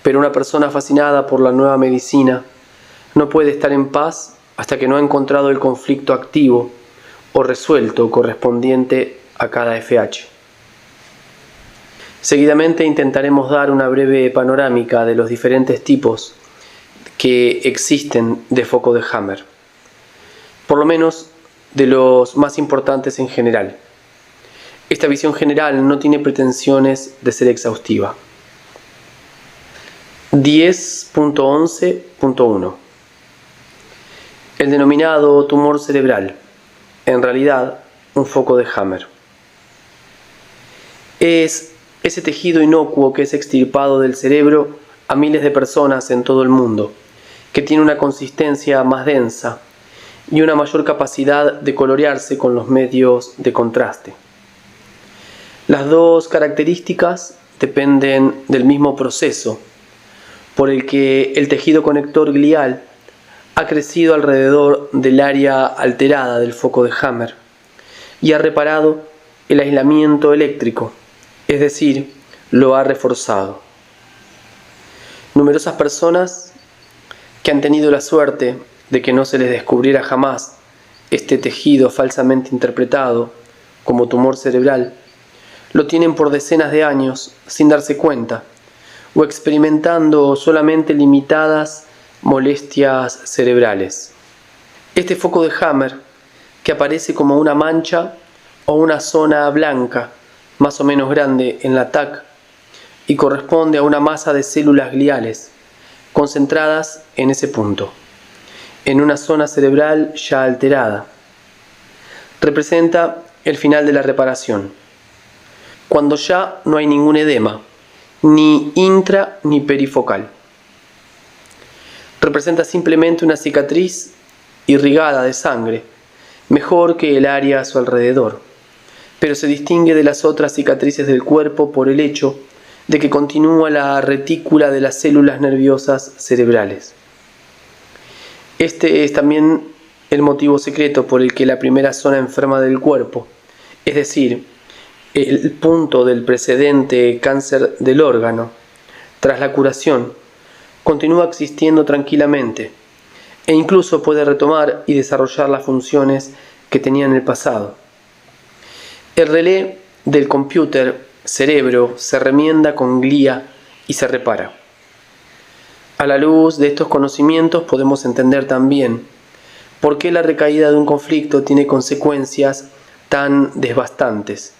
pero una persona fascinada por la nueva medicina no puede estar en paz hasta que no ha encontrado el conflicto activo o resuelto correspondiente a cada FH. Seguidamente intentaremos dar una breve panorámica de los diferentes tipos que existen de foco de Hammer, por lo menos de los más importantes en general. Esta visión general no tiene pretensiones de ser exhaustiva. 10.11.1 El denominado tumor cerebral, en realidad un foco de Hammer. Es ese tejido inocuo que es extirpado del cerebro a miles de personas en todo el mundo, que tiene una consistencia más densa y una mayor capacidad de colorearse con los medios de contraste. Las dos características dependen del mismo proceso por el que el tejido conector glial ha crecido alrededor del área alterada del foco de Hammer y ha reparado el aislamiento eléctrico, es decir, lo ha reforzado. Numerosas personas que han tenido la suerte de que no se les descubriera jamás este tejido falsamente interpretado como tumor cerebral, lo tienen por decenas de años sin darse cuenta o experimentando solamente limitadas molestias cerebrales. Este foco de Hammer, que aparece como una mancha o una zona blanca más o menos grande en la TAC y corresponde a una masa de células gliales concentradas en ese punto, en una zona cerebral ya alterada, representa el final de la reparación, cuando ya no hay ningún edema, ni intra ni perifocal. Representa simplemente una cicatriz irrigada de sangre, mejor que el área a su alrededor, pero se distingue de las otras cicatrices del cuerpo por el hecho de que continúa la retícula de las células nerviosas cerebrales. Este es también el motivo secreto por el que la primera zona enferma del cuerpo, es decir, el punto del precedente cáncer del órgano, tras la curación, continúa existiendo tranquilamente e incluso puede retomar y desarrollar las funciones que tenía en el pasado. El relé del cómputer cerebro se remienda con glía y se repara. A la luz de estos conocimientos podemos entender también por qué la recaída de un conflicto tiene consecuencias tan devastantes,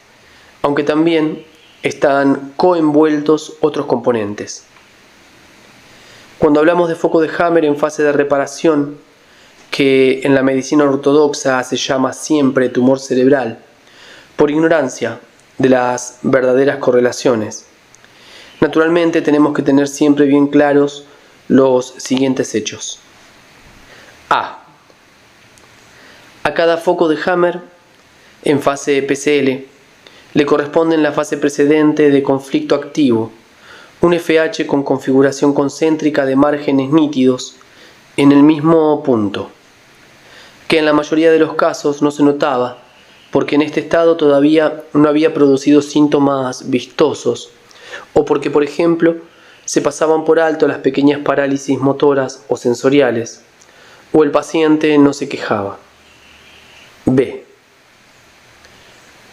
aunque también están coenvueltos otros componentes. Cuando hablamos de foco de Hammer en fase de reparación, que en la medicina ortodoxa se llama siempre tumor cerebral, por ignorancia de las verdaderas correlaciones, naturalmente tenemos que tener siempre bien claros los siguientes hechos. A cada foco de Hammer en fase PCL le corresponde en la fase precedente de conflicto activo un FH con configuración concéntrica de márgenes nítidos en el mismo punto, que en la mayoría de los casos no se notaba porque en este estado todavía no había producido síntomas vistosos o porque, por ejemplo, se pasaban por alto las pequeñas parálisis motoras o sensoriales, o el paciente no se quejaba. B.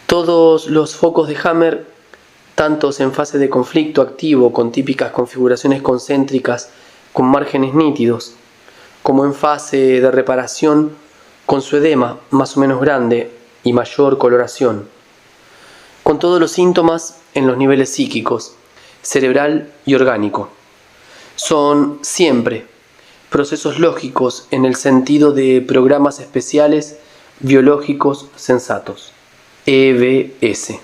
Todos los focos de Hammer, tantos en fase de conflicto activo con típicas configuraciones concéntricas con márgenes nítidos, como en fase de reparación con su edema más o menos grande y mayor coloración, con todos los síntomas en los niveles psíquicos, cerebral y orgánico. Son siempre procesos lógicos en el sentido de programas especiales biológicos sensatos, EBS.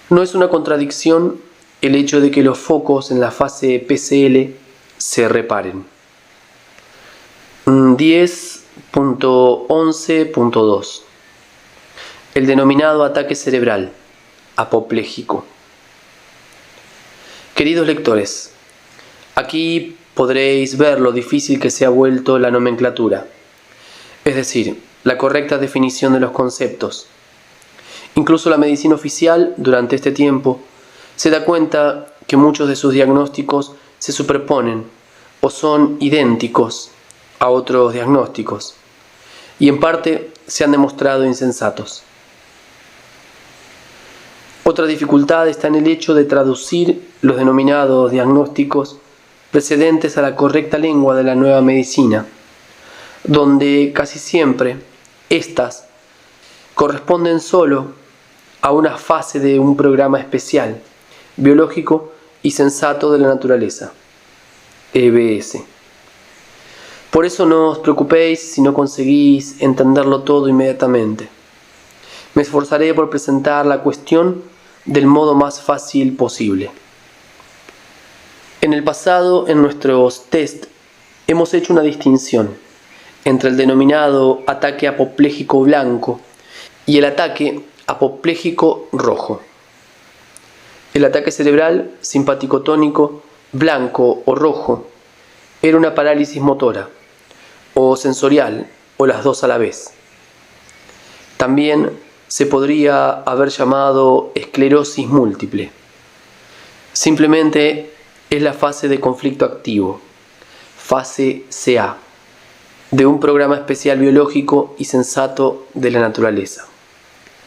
No es una contradicción el hecho de que los focos en la fase PCL se reparen. 10.11.2 el denominado ataque cerebral apopléjico. Queridos lectores, aquí podréis ver lo difícil que se ha vuelto la nomenclatura, es decir, la correcta definición de los conceptos. Incluso la medicina oficial, durante este tiempo, se da cuenta que muchos de sus diagnósticos se superponen o son idénticos a otros diagnósticos, y en parte se han demostrado insensatos. Otra dificultad está en el hecho de traducir los denominados diagnósticos precedentes a la correcta lengua de la nueva medicina, donde casi siempre éstas corresponden solo a una fase de un programa especial, biológico y sensato de la naturaleza, EBS. Por eso no os preocupéis si no conseguís entenderlo todo inmediatamente. Me esforzaré por presentar la cuestión del modo más fácil posible. En el pasado, en nuestros test, hemos hecho una distinción entre el denominado ataque apopléjico blanco y el ataque apopléjico rojo. El ataque cerebral simpático-tónico blanco o rojo era una parálisis motora o sensorial o las dos a la vez. También se podría haber llamado esclerosis múltiple. Simplemente es la fase de conflicto activo, fase CA, de un programa especial biológico y sensato de la naturaleza.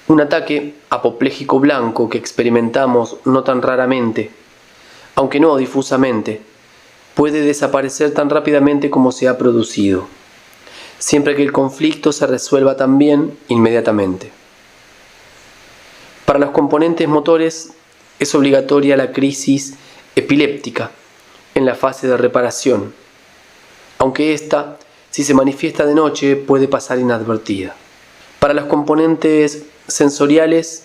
Un ataque apopléjico blanco que experimentamos no tan raramente, aunque no difusamente, puede desaparecer tan rápidamente como se ha producido, siempre que el conflicto se resuelva también inmediatamente. Para los componentes motores es obligatoria la crisis epiléptica en la fase de reparación, aunque ésta, si se manifiesta de noche, puede pasar inadvertida. Para los componentes sensoriales,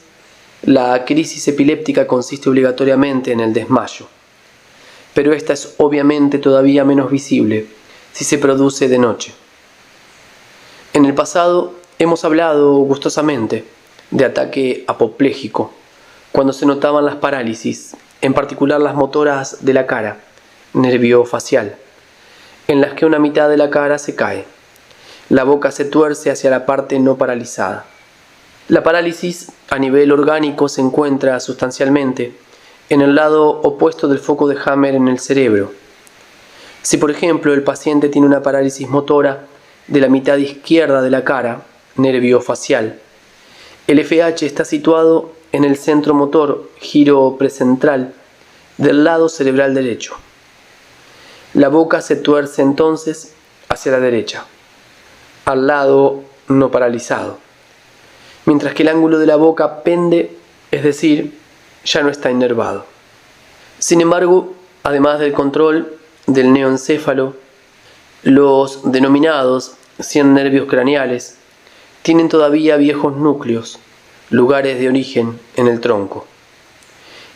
la crisis epiléptica consiste obligatoriamente en el desmayo, pero esta es obviamente todavía menos visible si se produce de noche. En el pasado hemos hablado gustosamente de ataque apopléjico cuando se notaban las parálisis, en particular las motoras de la cara, nervio facial, en las que una mitad de la cara se cae. La boca se tuerce hacia la parte no paralizada. La parálisis a nivel orgánico se encuentra sustancialmente en el lado opuesto del foco de Hammer en el cerebro. Si por ejemplo el paciente tiene una parálisis motora de la mitad izquierda de la cara, nervio facial, el FH está situado en el centro motor giro precentral del lado cerebral derecho. La boca se tuerce entonces hacia la derecha, al lado no paralizado, mientras que el ángulo de la boca pende, es decir, ya no está inervado. Sin embargo, además del control del neoencéfalo, los denominados 100 nervios craneales tienen todavía viejos núcleos, lugares de origen en el tronco.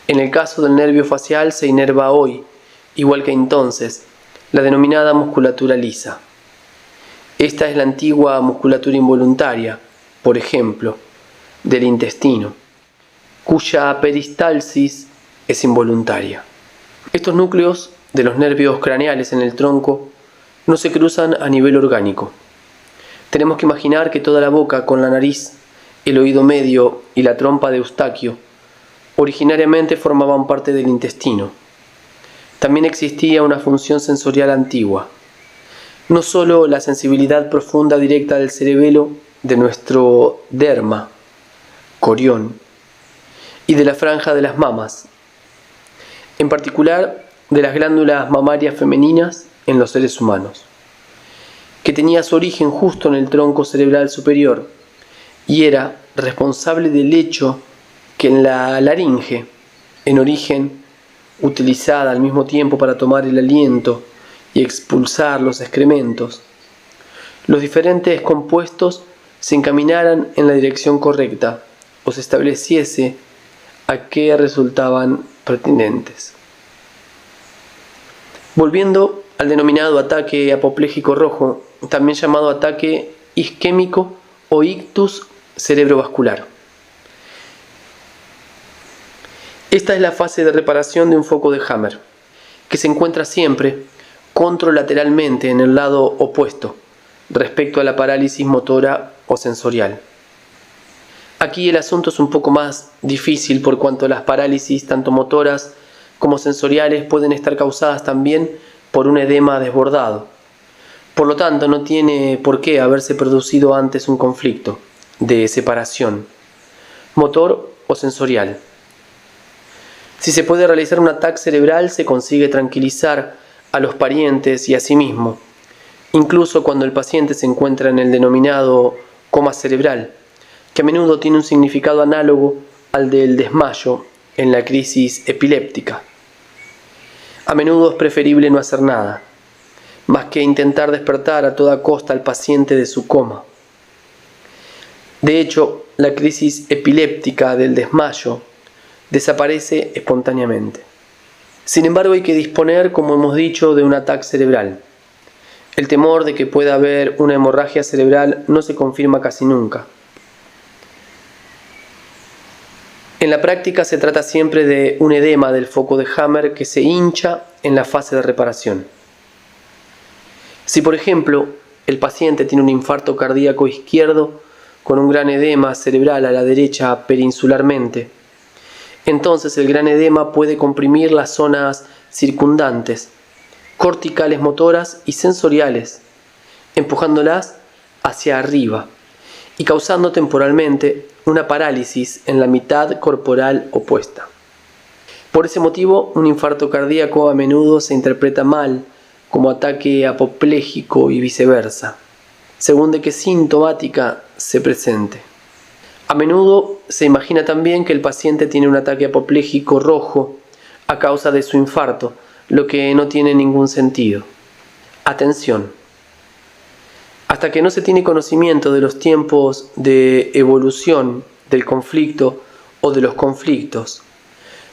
En el caso del nervio facial se inerva hoy, igual que entonces, la denominada musculatura lisa. Esta es la antigua musculatura involuntaria, por ejemplo, del intestino, cuya peristalsis es involuntaria. Estos núcleos de los nervios craneales en el tronco no se cruzan a nivel orgánico. Tenemos que imaginar que toda la boca con la nariz, el oído medio y la trompa de Eustaquio originariamente formaban parte del intestino. También existía una función sensorial antigua. No solo la sensibilidad profunda directa del cerebelo, de nuestro derma, corión, y de la franja de las mamas, en particular de las glándulas mamarias femeninas en los seres humanos, que tenía su origen justo en el tronco cerebral superior y era responsable del hecho que en la laringe, en origen utilizada al mismo tiempo para tomar el aliento y expulsar los excrementos, los diferentes compuestos se encaminaran en la dirección correcta o se estableciese a qué resultaban pertinentes. Volviendo al denominado ataque apopléjico rojo, también llamado ataque isquémico o ictus cerebrovascular. Esta es la fase de reparación de un foco de Hammer, que se encuentra siempre contralateralmente en el lado opuesto respecto a la parálisis motora o sensorial. Aquí el asunto es un poco más difícil por cuanto las parálisis tanto motoras como sensoriales pueden estar causadas también por un edema desbordado. Por lo tanto, no tiene por qué haberse producido antes un conflicto de separación, motor o sensorial. Si se puede realizar un ataque cerebral, se consigue tranquilizar a los parientes y a sí mismo, incluso cuando el paciente se encuentra en el denominado coma cerebral, que a menudo tiene un significado análogo al del desmayo en la crisis epiléptica. A menudo es preferible no hacer nada, más que intentar despertar a toda costa al paciente de su coma. De hecho, la crisis epiléptica del desmayo desaparece espontáneamente. Sin embargo, hay que disponer, como hemos dicho, de un ataque cerebral. El temor de que pueda haber una hemorragia cerebral no se confirma casi nunca. En la práctica se trata siempre de un edema del foco de Hammer que se hincha en la fase de reparación. Si, por ejemplo, el paciente tiene un infarto cardíaco izquierdo con un gran edema cerebral a la derecha perinsularmente, entonces el gran edema puede comprimir las zonas circundantes, corticales motoras y sensoriales, empujándolas hacia arriba y causando temporalmente una parálisis en la mitad corporal opuesta. Por ese motivo, un infarto cardíaco a menudo se interpreta mal como ataque apopléjico y viceversa, según de qué sintomática se presente. A menudo se imagina también que el paciente tiene un ataque apopléjico rojo a causa de su infarto, lo que no tiene ningún sentido. Atención. Hasta que no se tiene conocimiento de los tiempos de evolución del conflicto o de los conflictos,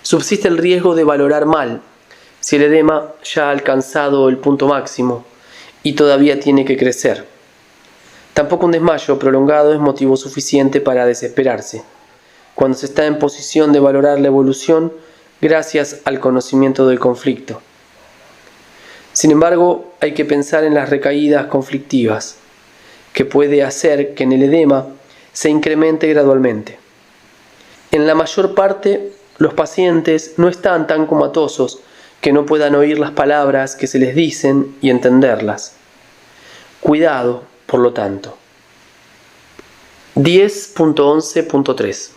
subsiste el riesgo de valorar mal si el edema ya ha alcanzado el punto máximo y todavía tiene que crecer. Tampoco un desmayo prolongado es motivo suficiente para desesperarse, cuando se está en posición de valorar la evolución gracias al conocimiento del conflicto. Sin embargo, hay que pensar en las recaídas conflictivas, que puede hacer que en el edema se incremente gradualmente. En la mayor parte, los pacientes no están tan comatosos que no puedan oír las palabras que se les dicen y entenderlas. Cuidado, por lo tanto. 10.11.3.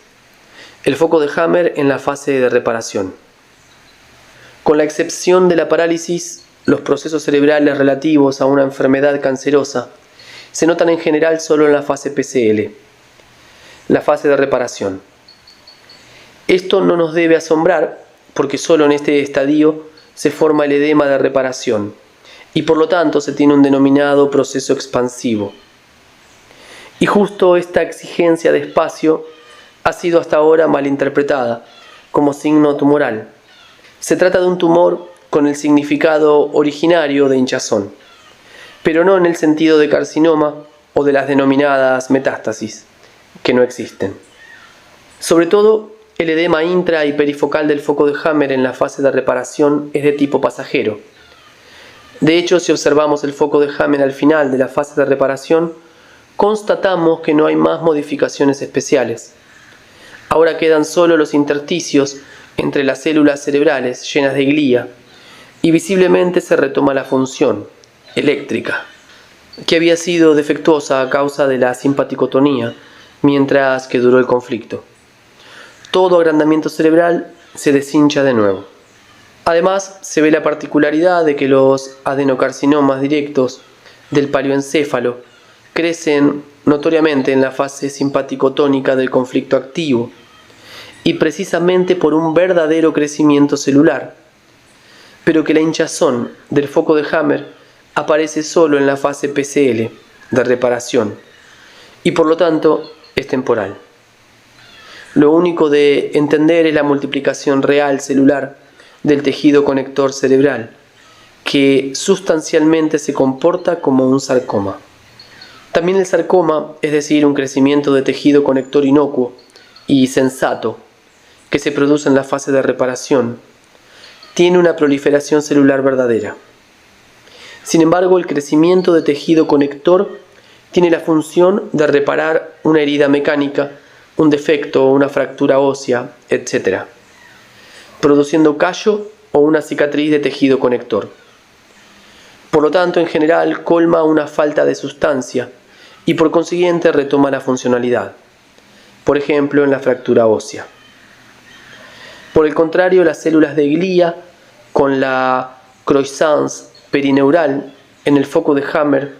El foco de Hammer en la fase de reparación. Con la excepción de la parálisis, los procesos cerebrales relativos a una enfermedad cancerosa se notan en general solo en la fase PCL, la fase de reparación. Esto no nos debe asombrar porque solo en este estadio se forma el edema de reparación y por lo tanto se tiene un denominado proceso expansivo. Y justo esta exigencia de espacio ha sido hasta ahora malinterpretada como signo tumoral. Se trata de un tumor con el significado originario de hinchazón, pero no en el sentido de carcinoma o de las denominadas metástasis, que no existen. Sobre todo, el edema intra y perifocal del foco de Hammer en la fase de reparación es de tipo pasajero. De hecho, si observamos el foco de Hammer al final de la fase de reparación, constatamos que no hay más modificaciones especiales. Ahora quedan solo los intersticios entre las células cerebrales llenas de glía y visiblemente se retoma la función eléctrica, que había sido defectuosa a causa de la simpaticotonía mientras que duró el conflicto. Todo agrandamiento cerebral se deshincha de nuevo. Además, se ve la particularidad de que los adenocarcinomas directos del paleoencéfalo crecen notoriamente en la fase simpaticotónica del conflicto activo y precisamente por un verdadero crecimiento celular, pero que la hinchazón del foco de Hammer aparece solo en la fase PCL de reparación y por lo tanto es temporal. Lo único de entender es la multiplicación real celular del tejido conector cerebral, que sustancialmente se comporta como un sarcoma. También el sarcoma, es decir, un crecimiento de tejido conector inocuo y sensato, que se produce en la fase de reparación, tiene una proliferación celular verdadera. Sin embargo, el crecimiento de tejido conector tiene la función de reparar una herida mecánica, un defecto o una fractura ósea, etc., produciendo callo o una cicatriz de tejido conector. Por lo tanto, en general, colma una falta de sustancia y por consiguiente retoma la funcionalidad, por ejemplo, en la fractura ósea. Por el contrario, las células de glía con la croissance perineural en el foco de Hammer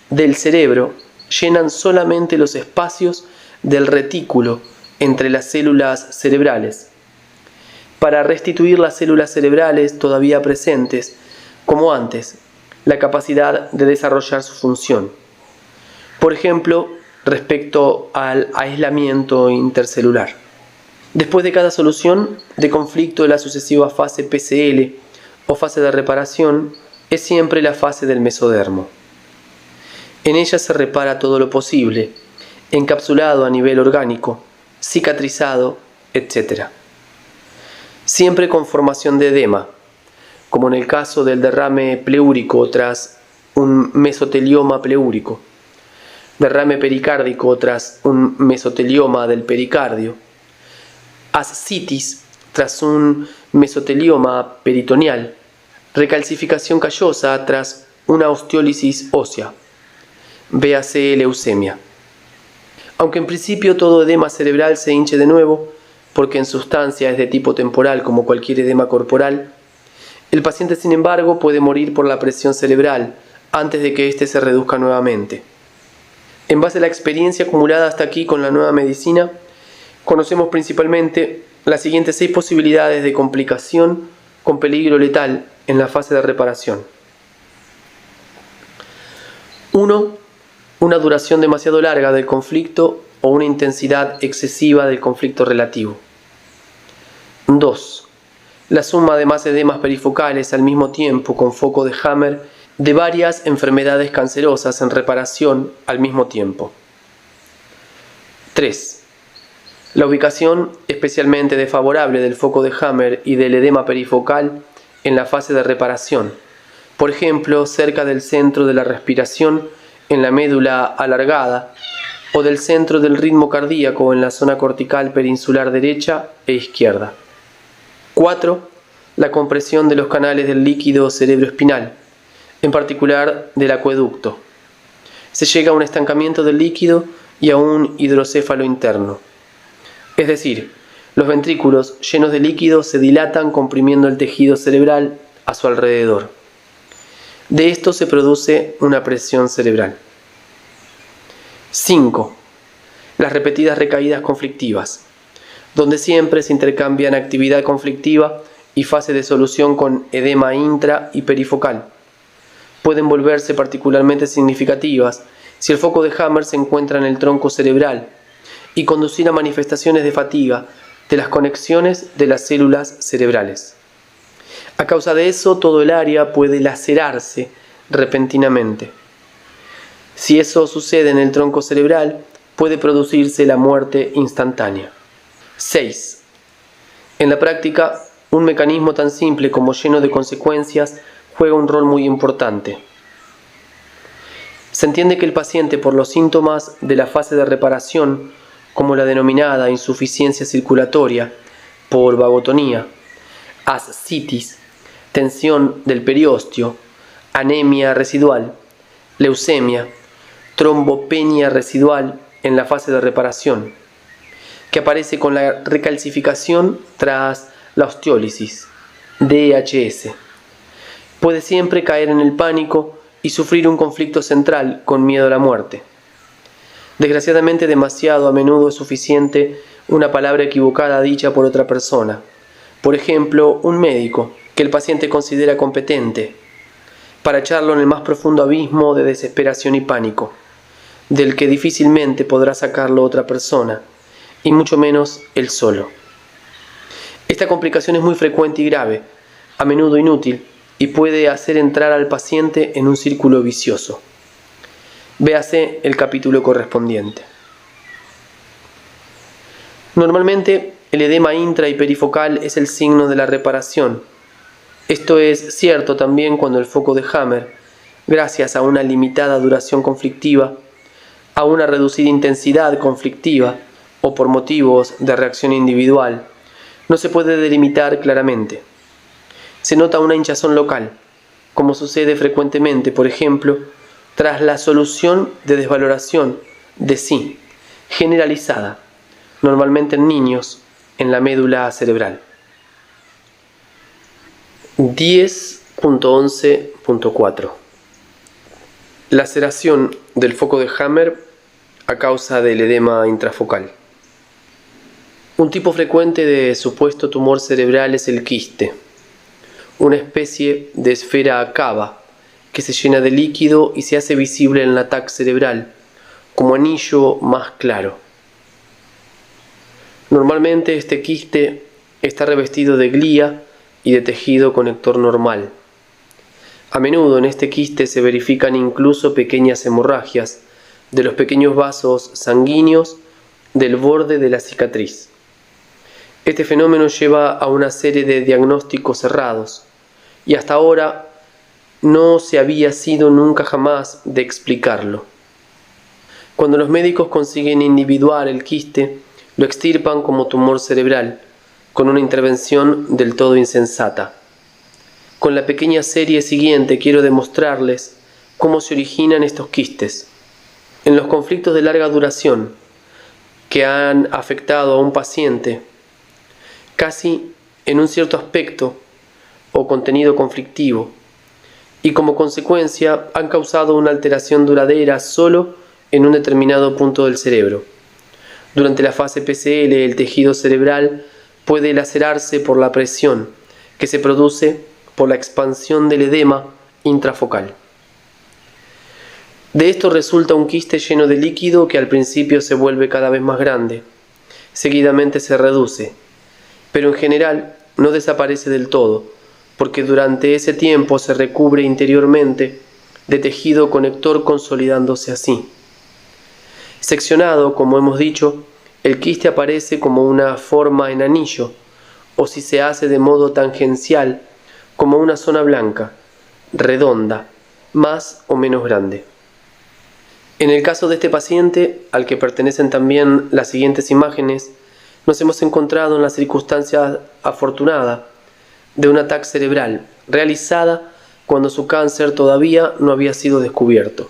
del cerebro llenan solamente los espacios del retículo entre las células cerebrales, para restituir las células cerebrales todavía presentes, como antes, la capacidad de desarrollar su función. Por ejemplo, respecto al aislamiento intercelular. Después de cada solución de conflicto de la sucesiva fase PCL o fase de reparación, es siempre la fase del mesodermo. En ella se repara todo lo posible, encapsulado a nivel orgánico, cicatrizado, etc. Siempre con formación de edema, como en el caso del derrame pleúrico tras un mesotelioma pleúrico, derrame pericárdico tras un mesotelioma del pericardio, ascitis tras un mesotelioma peritoneal, recalcificación callosa tras una osteólisis ósea, véase leucemia. Aunque en principio todo edema cerebral se hinche de nuevo, porque en sustancia es de tipo temporal como cualquier edema corporal, el paciente sin embargo puede morir por la presión cerebral antes de que éste se reduzca nuevamente. En base a la experiencia acumulada hasta aquí con la nueva medicina, conocemos principalmente las siguientes 6 posibilidades de complicación con peligro letal en la fase de reparación. 1. Una duración demasiado larga del conflicto o una intensidad excesiva del conflicto relativo. 2. La suma de más edemas perifocales al mismo tiempo con foco de Hammer de varias enfermedades cancerosas en reparación al mismo tiempo. 3. La ubicación especialmente desfavorable del foco de Hammer y del edema perifocal en la fase de reparación, por ejemplo, cerca del centro de la respiración en la médula alargada o del centro del ritmo cardíaco en la zona cortical perinsular derecha e izquierda. 4. La compresión de los canales del líquido cerebroespinal, en particular del acueducto. Se llega a un estancamiento del líquido y a un hidrocéfalo interno. Es decir, los ventrículos llenos de líquido se dilatan comprimiendo el tejido cerebral a su alrededor. De esto se produce una presión cerebral. 5. Las repetidas recaídas conflictivas, donde siempre se intercambian actividad conflictiva y fase de solución con edema intra y perifocal. Pueden volverse particularmente significativas si el foco de Hammer se encuentra en el tronco cerebral y conducir a manifestaciones de fatiga de las conexiones de las células cerebrales. A causa de eso, todo el área puede lacerarse repentinamente. Si eso sucede en el tronco cerebral, puede producirse la muerte instantánea. 6. En la práctica, un mecanismo tan simple como lleno de consecuencias juega un rol muy importante. Se entiende que el paciente, por los síntomas de la fase de reparación, como la denominada insuficiencia circulatoria por vagotonía, ascitis, tensión del periósteo, anemia residual, leucemia, trombopenia residual en la fase de reparación, que aparece con la recalcificación tras la osteólisis, DHS. Puede siempre caer en el pánico y sufrir un conflicto central con miedo a la muerte. Desgraciadamente, demasiado a menudo es suficiente una palabra equivocada dicha por otra persona, por ejemplo, un médico que el paciente considera competente, para echarlo en el más profundo abismo de desesperación y pánico, del que difícilmente podrá sacarlo otra persona, y mucho menos él solo. Esta complicación es muy frecuente y grave, a menudo inútil, y puede hacer entrar al paciente en un círculo vicioso. Véase el capítulo correspondiente. Normalmente, el edema intra y perifocal es el signo de la reparación. Esto es cierto también cuando el foco de Hammer, gracias a una limitada duración conflictiva, a una reducida intensidad conflictiva o por motivos de reacción individual, no se puede delimitar claramente. Se nota una hinchazón local, como sucede frecuentemente, por ejemplo, tras la solución de desvaloración de sí, generalizada, normalmente en niños, en la médula cerebral. 10.11.4 Laceración del foco de Hammer a causa del edema intrafocal. Un tipo frecuente de supuesto tumor cerebral es el quiste, una especie de esfera cava que se llena de líquido y se hace visible en la TAC cerebral como anillo más claro. Normalmente este quiste está revestido de glía y de tejido conector normal. A menudo en este quiste se verifican incluso pequeñas hemorragias de los pequeños vasos sanguíneos del borde de la cicatriz. Este fenómeno lleva a una serie de diagnósticos errados y hasta ahora no se había sido nunca jamás de explicarlo. Cuando los médicos consiguen individuar el quiste, lo extirpan como tumor cerebral, con una intervención del todo insensata. Con la pequeña serie siguiente quiero demostrarles cómo se originan estos quistes. En los conflictos de larga duración que han afectado a un paciente, casi en un cierto aspecto o contenido conflictivo, y como consecuencia han causado una alteración duradera solo en un determinado punto del cerebro. Durante la fase PCL, el tejido cerebral puede lacerarse por la presión que se produce por la expansión del edema intrafocal. De esto resulta un quiste lleno de líquido que al principio se vuelve cada vez más grande, seguidamente se reduce, pero en general no desaparece del todo, porque durante ese tiempo se recubre interiormente de tejido conector consolidándose así. Seccionado, como hemos dicho, el quiste aparece como una forma en anillo, o si se hace de modo tangencial, como una zona blanca, redonda, más o menos grande. En el caso de este paciente, al que pertenecen también las siguientes imágenes, nos hemos encontrado en la circunstancia afortunada de un ataque cerebral realizada cuando su cáncer todavía no había sido descubierto.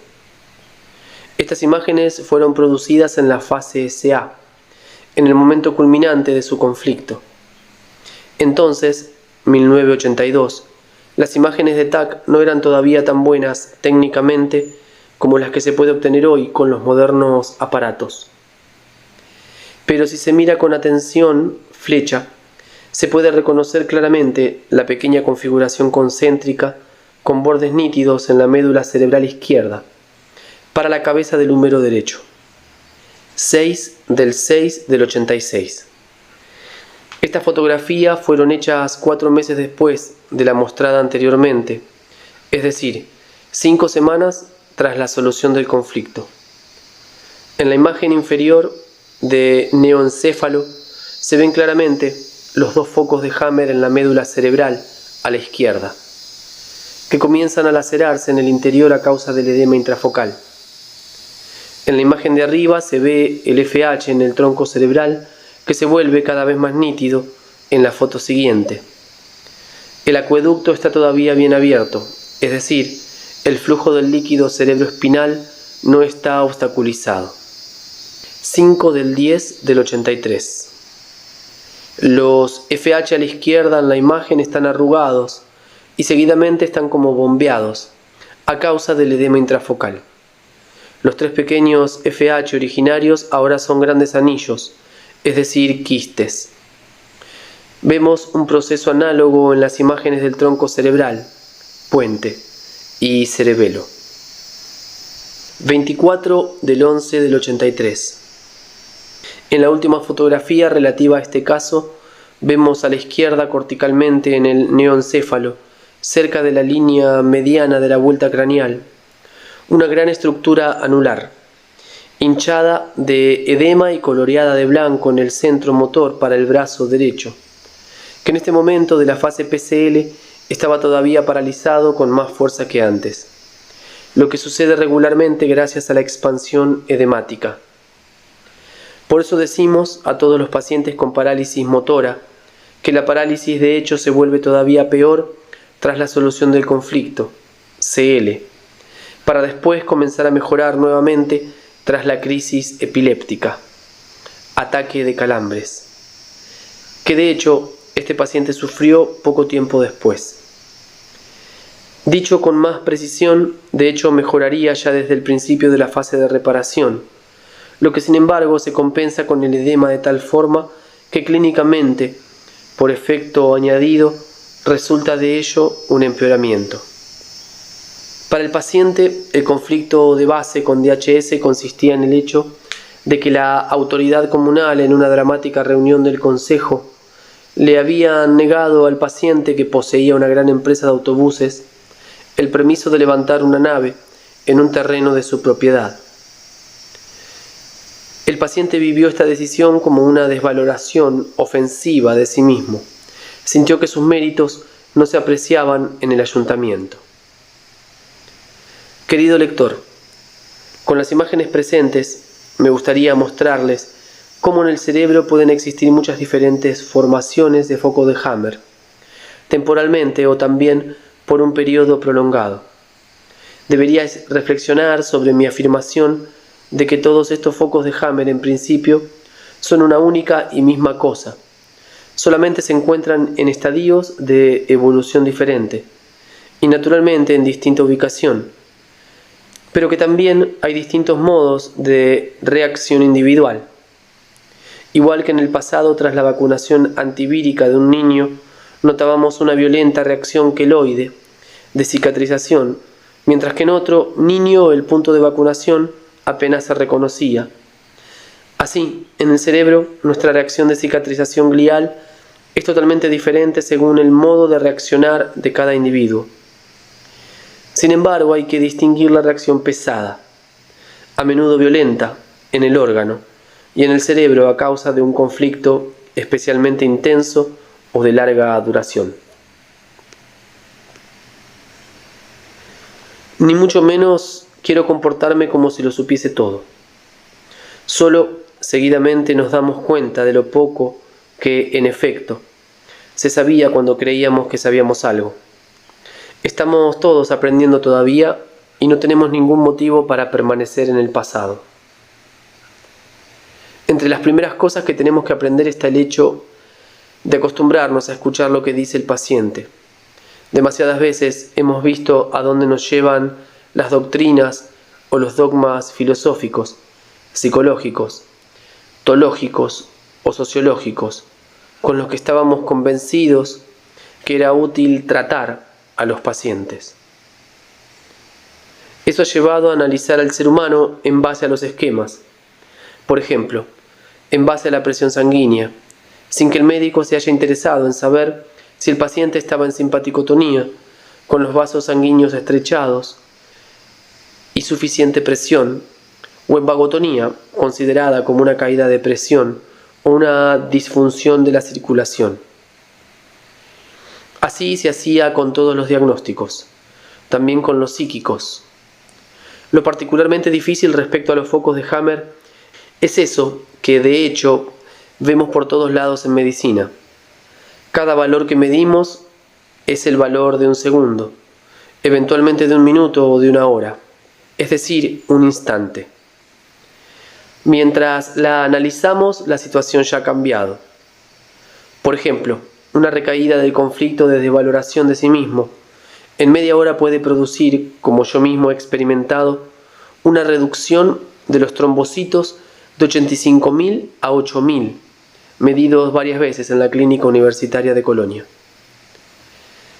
Estas imágenes fueron producidas en la fase SA, en el momento culminante de su conflicto. Entonces, 1982, las imágenes de TAC no eran todavía tan buenas técnicamente como las que se puede obtener hoy con los modernos aparatos. Pero si se mira con atención, flecha, se puede reconocer claramente la pequeña configuración concéntrica con bordes nítidos en la médula cerebral izquierda, para la cabeza del húmero derecho. 6/6/86. Estas fotografías fueron hechas 4 meses después de la mostrada anteriormente, es decir, 5 semanas tras la solución del conflicto. En la imagen inferior de neoencéfalo se ven claramente los 2 focos de Hammer en la médula cerebral a la izquierda, que comienzan a lacerarse en el interior a causa del edema intrafocal. En la imagen de arriba se ve el FH en el tronco cerebral que se vuelve cada vez más nítido en la foto siguiente. El acueducto está todavía bien abierto, es decir, el flujo del líquido cerebroespinal no está obstaculizado. 5/10/83. Los FH a la izquierda en la imagen están arrugados y seguidamente están como bombeados a causa del edema intrafocal. Los 3 pequeños FH originarios ahora son grandes anillos, es decir, quistes. Vemos un proceso análogo en las imágenes del tronco cerebral, puente y cerebelo. 24/11/83. En la última fotografía relativa a este caso, vemos a la izquierda corticalmente en el neoencéfalo, cerca de la línea mediana de la vuelta craneal, una gran estructura anular, hinchada de edema y coloreada de blanco en el centro motor para el brazo derecho, que en este momento de la fase PCL estaba todavía paralizado con más fuerza que antes, lo que sucede regularmente gracias a la expansión edemática. Por eso decimos a todos los pacientes con parálisis motora que la parálisis de hecho se vuelve todavía peor tras la solución del conflicto, CL, para después comenzar a mejorar nuevamente tras la crisis epiléptica, ataque de calambres, que de hecho este paciente sufrió poco tiempo después. Dicho con más precisión, de hecho mejoraría ya desde el principio de la fase de reparación, lo que sin embargo se compensa con el edema de tal forma que clínicamente, por efecto añadido, resulta de ello un empeoramiento. Para el paciente, el conflicto de base con DHS consistía en el hecho de que la autoridad comunal en una dramática reunión del consejo le había negado al paciente, que poseía una gran empresa de autobuses, el permiso de levantar una nave en un terreno de su propiedad. El paciente vivió esta decisión como una desvaloración ofensiva de sí mismo. Sintió que sus méritos no se apreciaban en el ayuntamiento. Querido lector, con las imágenes presentes me gustaría mostrarles cómo en el cerebro pueden existir muchas diferentes formaciones de foco de Hammer, temporalmente o también por un periodo prolongado. Deberíais reflexionar sobre mi afirmación de que todos estos focos de Hammer en principio son una única y misma cosa. Solamente se encuentran en estadios de evolución diferente y naturalmente en distinta ubicación, pero que también hay distintos modos de reacción individual. Igual que en el pasado tras la vacunación antivírica de un niño, notábamos una violenta reacción queloide de cicatrización, mientras que en otro niño el punto de vacunación apenas se reconocía. Así, en el cerebro, nuestra reacción de cicatrización glial es totalmente diferente según el modo de reaccionar de cada individuo. Sin embargo, hay que distinguir la reacción pesada, a menudo violenta, en el órgano y en el cerebro a causa de un conflicto especialmente intenso o de larga duración. Ni mucho menos quiero comportarme como si lo supiese todo. Solo seguidamente nos damos cuenta de lo poco que, en efecto, se sabía cuando creíamos que sabíamos algo. Estamos todos aprendiendo todavía y no tenemos ningún motivo para permanecer en el pasado. Entre las primeras cosas que tenemos que aprender está el hecho de acostumbrarnos a escuchar lo que dice el paciente. Demasiadas veces hemos visto a dónde nos llevan las doctrinas o los dogmas filosóficos, psicológicos, teológicos o sociológicos, con los que estábamos convencidos que era útil tratar a los pacientes. Eso ha llevado a analizar al ser humano en base a los esquemas. Por ejemplo, en base a la presión sanguínea, sin que el médico se haya interesado en saber si el paciente estaba en simpaticotonía, con los vasos sanguíneos estrechados y suficiente presión, o en vagotonía, considerada como una caída de presión o una disfunción de la circulación. Así se hacía con todos los diagnósticos, también con los psíquicos. Lo particularmente difícil respecto a los focos de Hammer es eso que de hecho vemos por todos lados en medicina. Cada valor que medimos es el valor de un segundo, eventualmente de un minuto o de una hora, es decir, un instante. Mientras la analizamos, la situación ya ha cambiado. Por ejemplo, una recaída del conflicto de desvaloración de sí mismo en media hora puede producir, como yo mismo he experimentado, una reducción de los trombocitos de 85.000 a 8.000, medidos varias veces en la Clínica Universitaria de Colonia.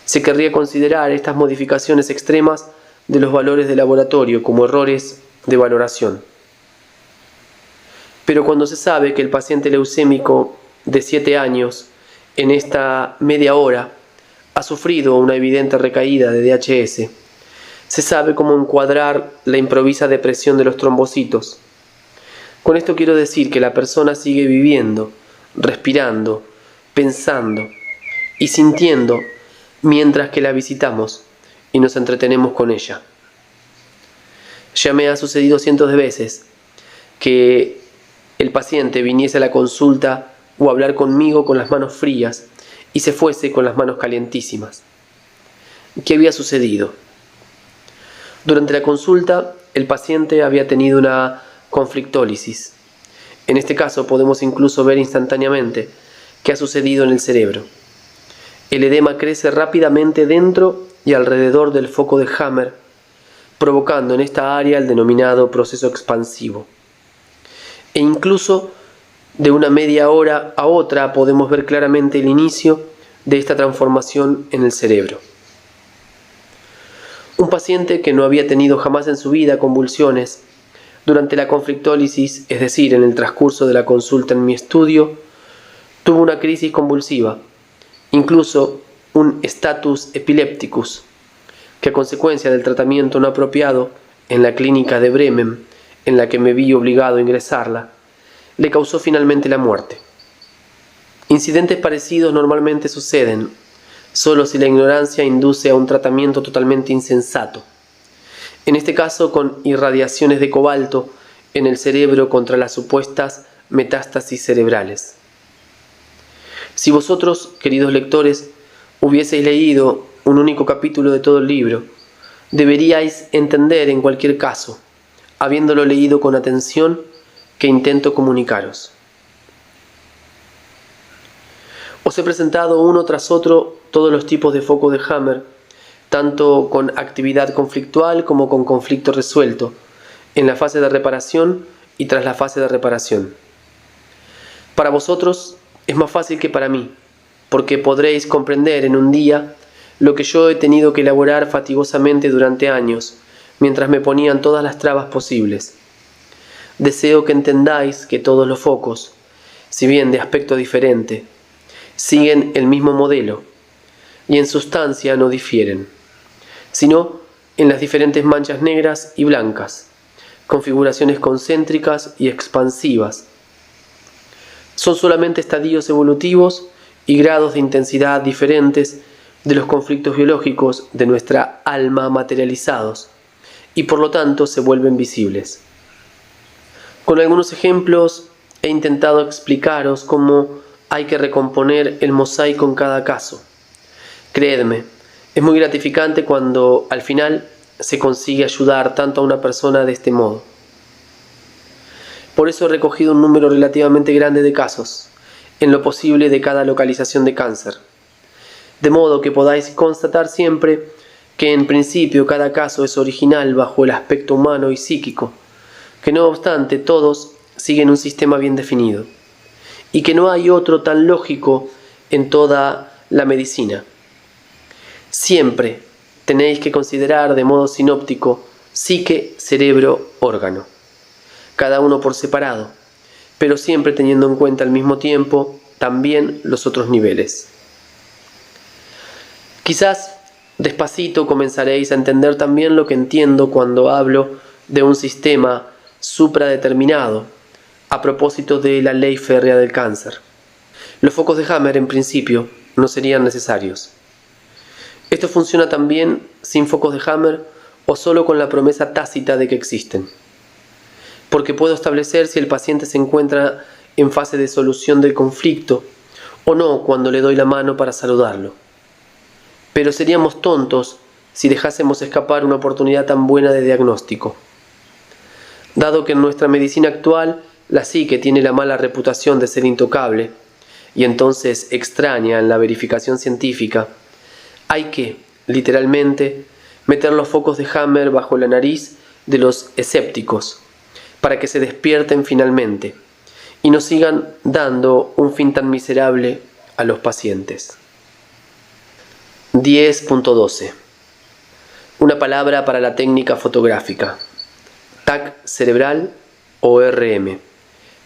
Se querría considerar estas modificaciones extremas de los valores de laboratorio como errores de valoración. Pero cuando se sabe que el paciente leucémico de 7 años en esta media hora ha sufrido una evidente recaída de DHS, se sabe cómo encuadrar la improvisa depresión de los trombocitos, Con esto quiero decir que la persona sigue viviendo, respirando, pensando y sintiendo mientras que la visitamos y nos entretenemos con ella. Ya me ha sucedido cientos de veces que el paciente viniese a la consulta o a hablar conmigo con las manos frías y se fuese con las manos calientísimas. ¿Qué había sucedido? Durante la consulta, el paciente había tenido una conflictólisis. En este caso podemos incluso ver instantáneamente qué ha sucedido en el cerebro. El edema crece rápidamente dentro y alrededor del foco de Hammer, provocando en esta área el denominado proceso expansivo. E incluso de una media hora a otra podemos ver claramente el inicio de esta transformación en el cerebro. Un paciente que no había tenido jamás en su vida convulsiones, durante la conflictólisis, es decir, en el transcurso de la consulta en mi estudio, tuvo una crisis convulsiva, incluso un status epilepticus, que a consecuencia del tratamiento no apropiado en la clínica de Bremen, en la que me vi obligado a ingresarla, le causó finalmente la muerte. Incidentes parecidos normalmente suceden, solo si la ignorancia induce a un tratamiento totalmente insensato. En este caso con irradiaciones de cobalto en el cerebro contra las supuestas metástasis cerebrales. Si vosotros, queridos lectores, hubieseis leído un único capítulo de todo el libro, deberíais entender en cualquier caso, habiéndolo leído con atención, que intento comunicaros. Os he presentado uno tras otro todos los tipos de foco de Hammer, tanto con actividad conflictual como con conflicto resuelto, en la fase de reparación y tras la fase de reparación. Para vosotros es más fácil que para mí, porque podréis comprender en un día lo que yo he tenido que elaborar fatigosamente durante años, mientras me ponían todas las trabas posibles. Deseo que entendáis que todos los focos, si bien de aspecto diferente, siguen el mismo modelo y en sustancia no difieren, sino en las diferentes manchas negras y blancas, configuraciones concéntricas y expansivas. Son solamente estadios evolutivos y grados de intensidad diferentes de los conflictos biológicos de nuestra alma materializados, y por lo tanto se vuelven visibles. Con algunos ejemplos he intentado explicaros cómo hay que recomponer el mosaico en cada caso. Creedme, es muy gratificante cuando al final se consigue ayudar tanto a una persona de este modo. Por eso he recogido un número relativamente grande de casos, en lo posible de cada localización de cáncer, de modo que podáis constatar siempre que en principio cada caso es original bajo el aspecto humano y psíquico, que no obstante todos siguen un sistema bien definido, y que no hay otro tan lógico en toda la medicina. Siempre tenéis que considerar de modo sinóptico psique, cerebro, órgano, cada uno por separado, pero siempre teniendo en cuenta al mismo tiempo también los otros niveles. Quizás despacito comenzaréis a entender también lo que entiendo cuando hablo de un sistema supradeterminado a propósito de la ley férrea del cáncer. Los focos de Hammer en principio no serían necesarios. Esto funciona también sin focos de Hammer o solo con la promesa tácita de que existen, porque puedo establecer si el paciente se encuentra en fase de solución del conflicto o no cuando le doy la mano para saludarlo. Pero seríamos tontos si dejásemos escapar una oportunidad tan buena de diagnóstico. Dado que en nuestra medicina actual la psique tiene la mala reputación de ser intocable y entonces extraña en la verificación científica, hay que, literalmente, meter los focos de Hammer bajo la nariz de los escépticos para que se despierten finalmente y no sigan dando un fin tan miserable a los pacientes. 10.12. Una palabra para la técnica fotográfica. TAC cerebral o RM,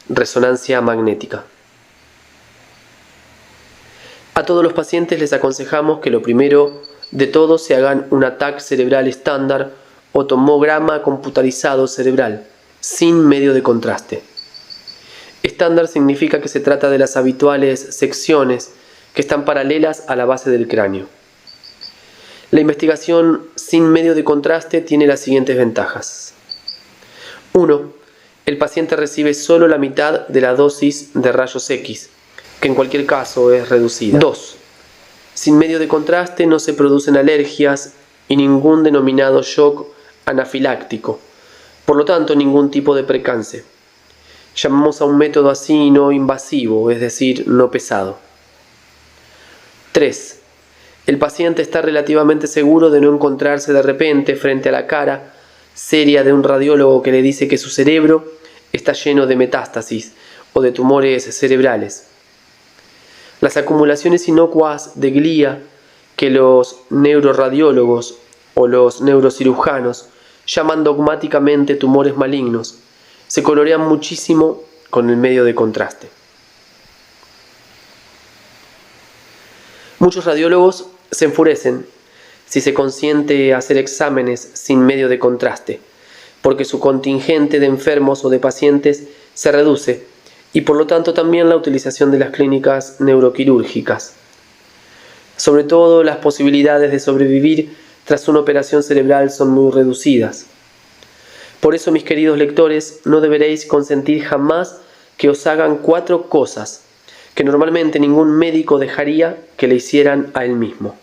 resonancia magnética. A todos los pacientes les aconsejamos que lo primero de todo se hagan un TAC cerebral estándar o tomograma computarizado cerebral, sin medio de contraste. Estándar significa que se trata de las habituales secciones que están paralelas a la base del cráneo. La investigación sin medio de contraste tiene las siguientes ventajas. 1. El paciente recibe solo la mitad de la dosis de rayos X, que en cualquier caso es reducida. 2. Sin medio de contraste no se producen alergias y ningún denominado shock anafiláctico, por lo tanto ningún tipo de precance. Llamamos a un método así no invasivo, es decir, no pesado. 3. El paciente está relativamente seguro de no encontrarse de repente frente a la cara seria de un radiólogo que le dice que su cerebro está lleno de metástasis o de tumores cerebrales. Las acumulaciones inocuas de glía que los neuroradiólogos o los neurocirujanos llaman dogmáticamente tumores malignos se colorean muchísimo con el medio de contraste. Muchos radiólogos se enfurecen si se consiente hacer exámenes sin medio de contraste, porque su contingente de enfermos o de pacientes se reduce y por lo tanto también la utilización de las clínicas neuroquirúrgicas. Sobre todo las posibilidades de sobrevivir tras una operación cerebral son muy reducidas. Por eso, mis queridos lectores, no deberéis consentir jamás que os hagan 4 cosas que normalmente ningún médico dejaría que le hicieran a él mismo.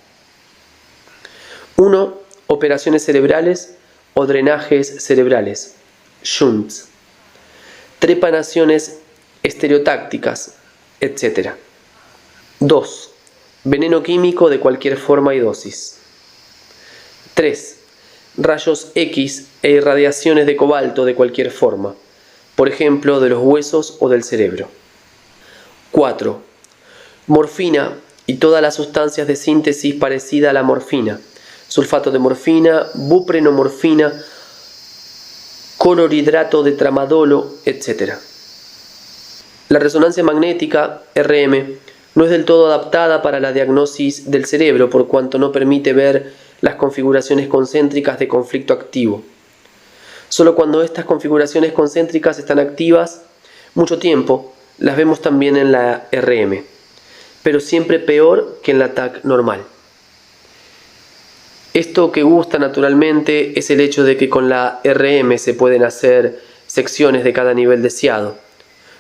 1. Operaciones cerebrales o drenajes cerebrales, shunts, trepanaciones estereotácticas, etc. 2. Veneno químico de cualquier forma y dosis. 3. Rayos X e irradiaciones de cobalto de cualquier forma, por ejemplo de los huesos o del cerebro. 4. Morfina y todas las sustancias de síntesis parecida a la morfina, sulfato de morfina, buprenomorfina, clorhidrato de tramadolo, etc. La resonancia magnética, RM, no es del todo adaptada para la diagnosis del cerebro por cuanto no permite ver las configuraciones concéntricas de conflicto activo. Solo cuando estas configuraciones concéntricas están activas mucho tiempo, las vemos también en la RM, pero siempre peor que en la TAC normal. Esto que gusta naturalmente es el hecho de que con la RM se pueden hacer secciones de cada nivel deseado,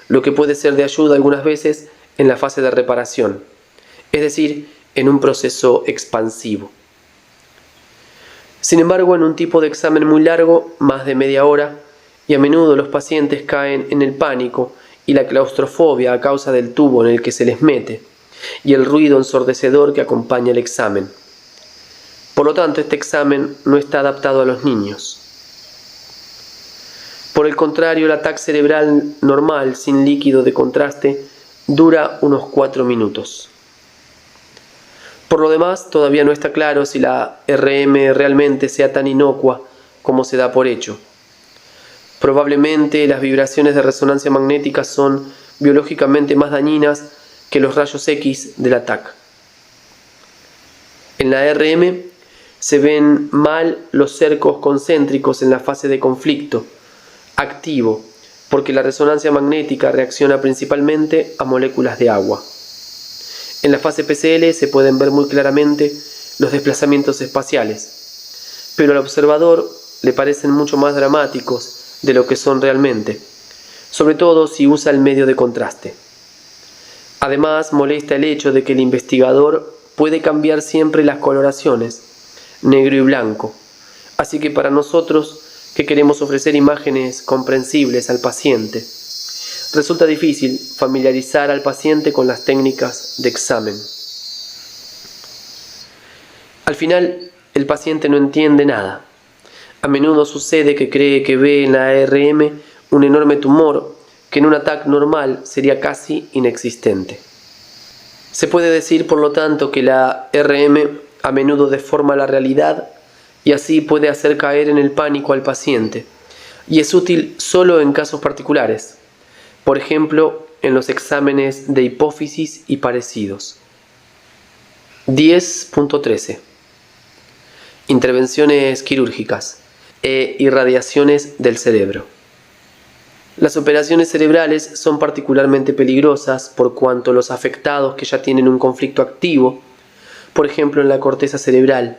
lo que puede ser de ayuda algunas veces en la fase de reparación, es decir, en un proceso expansivo. Sin embargo, en un tipo de examen muy largo, más de media hora, y a menudo los pacientes caen en el pánico y la claustrofobia a causa del tubo en el que se les mete, y el ruido ensordecedor que acompaña el examen. Por lo tanto, este examen no está adaptado a los niños. Por el contrario, la TAC cerebral normal, sin líquido de contraste, dura unos 4 minutos. Por lo demás, todavía no está claro si la RM realmente sea tan inocua como se da por hecho. Probablemente las vibraciones de resonancia magnética son biológicamente más dañinas que los rayos X de la TAC. En la RM se ven mal los cercos concéntricos en la fase de conflicto activo, porque la resonancia magnética reacciona principalmente a moléculas de agua. En la fase PCL se pueden ver muy claramente los desplazamientos espaciales, pero al observador le parecen mucho más dramáticos de lo que son realmente, sobre todo si usa el medio de contraste. Además, molesta el hecho de que el investigador puede cambiar siempre las coloraciones, negro y blanco, así que para nosotros, que queremos ofrecer imágenes comprensibles al paciente, resulta difícil familiarizar al paciente con las técnicas de examen. Al final, el paciente no entiende nada. A menudo sucede que cree que ve en la RM un enorme tumor que en una TAC normal sería casi inexistente. Se puede decir, por lo tanto, que la RM a menudo deforma la realidad y así puede hacer caer en el pánico al paciente, y es útil solo en casos particulares. Por ejemplo, en los exámenes de hipófisis y parecidos. 10.13. Intervenciones quirúrgicas e irradiaciones del cerebro. Las operaciones cerebrales son particularmente peligrosas por cuanto los afectados que ya tienen un conflicto activo, por ejemplo en la corteza cerebral,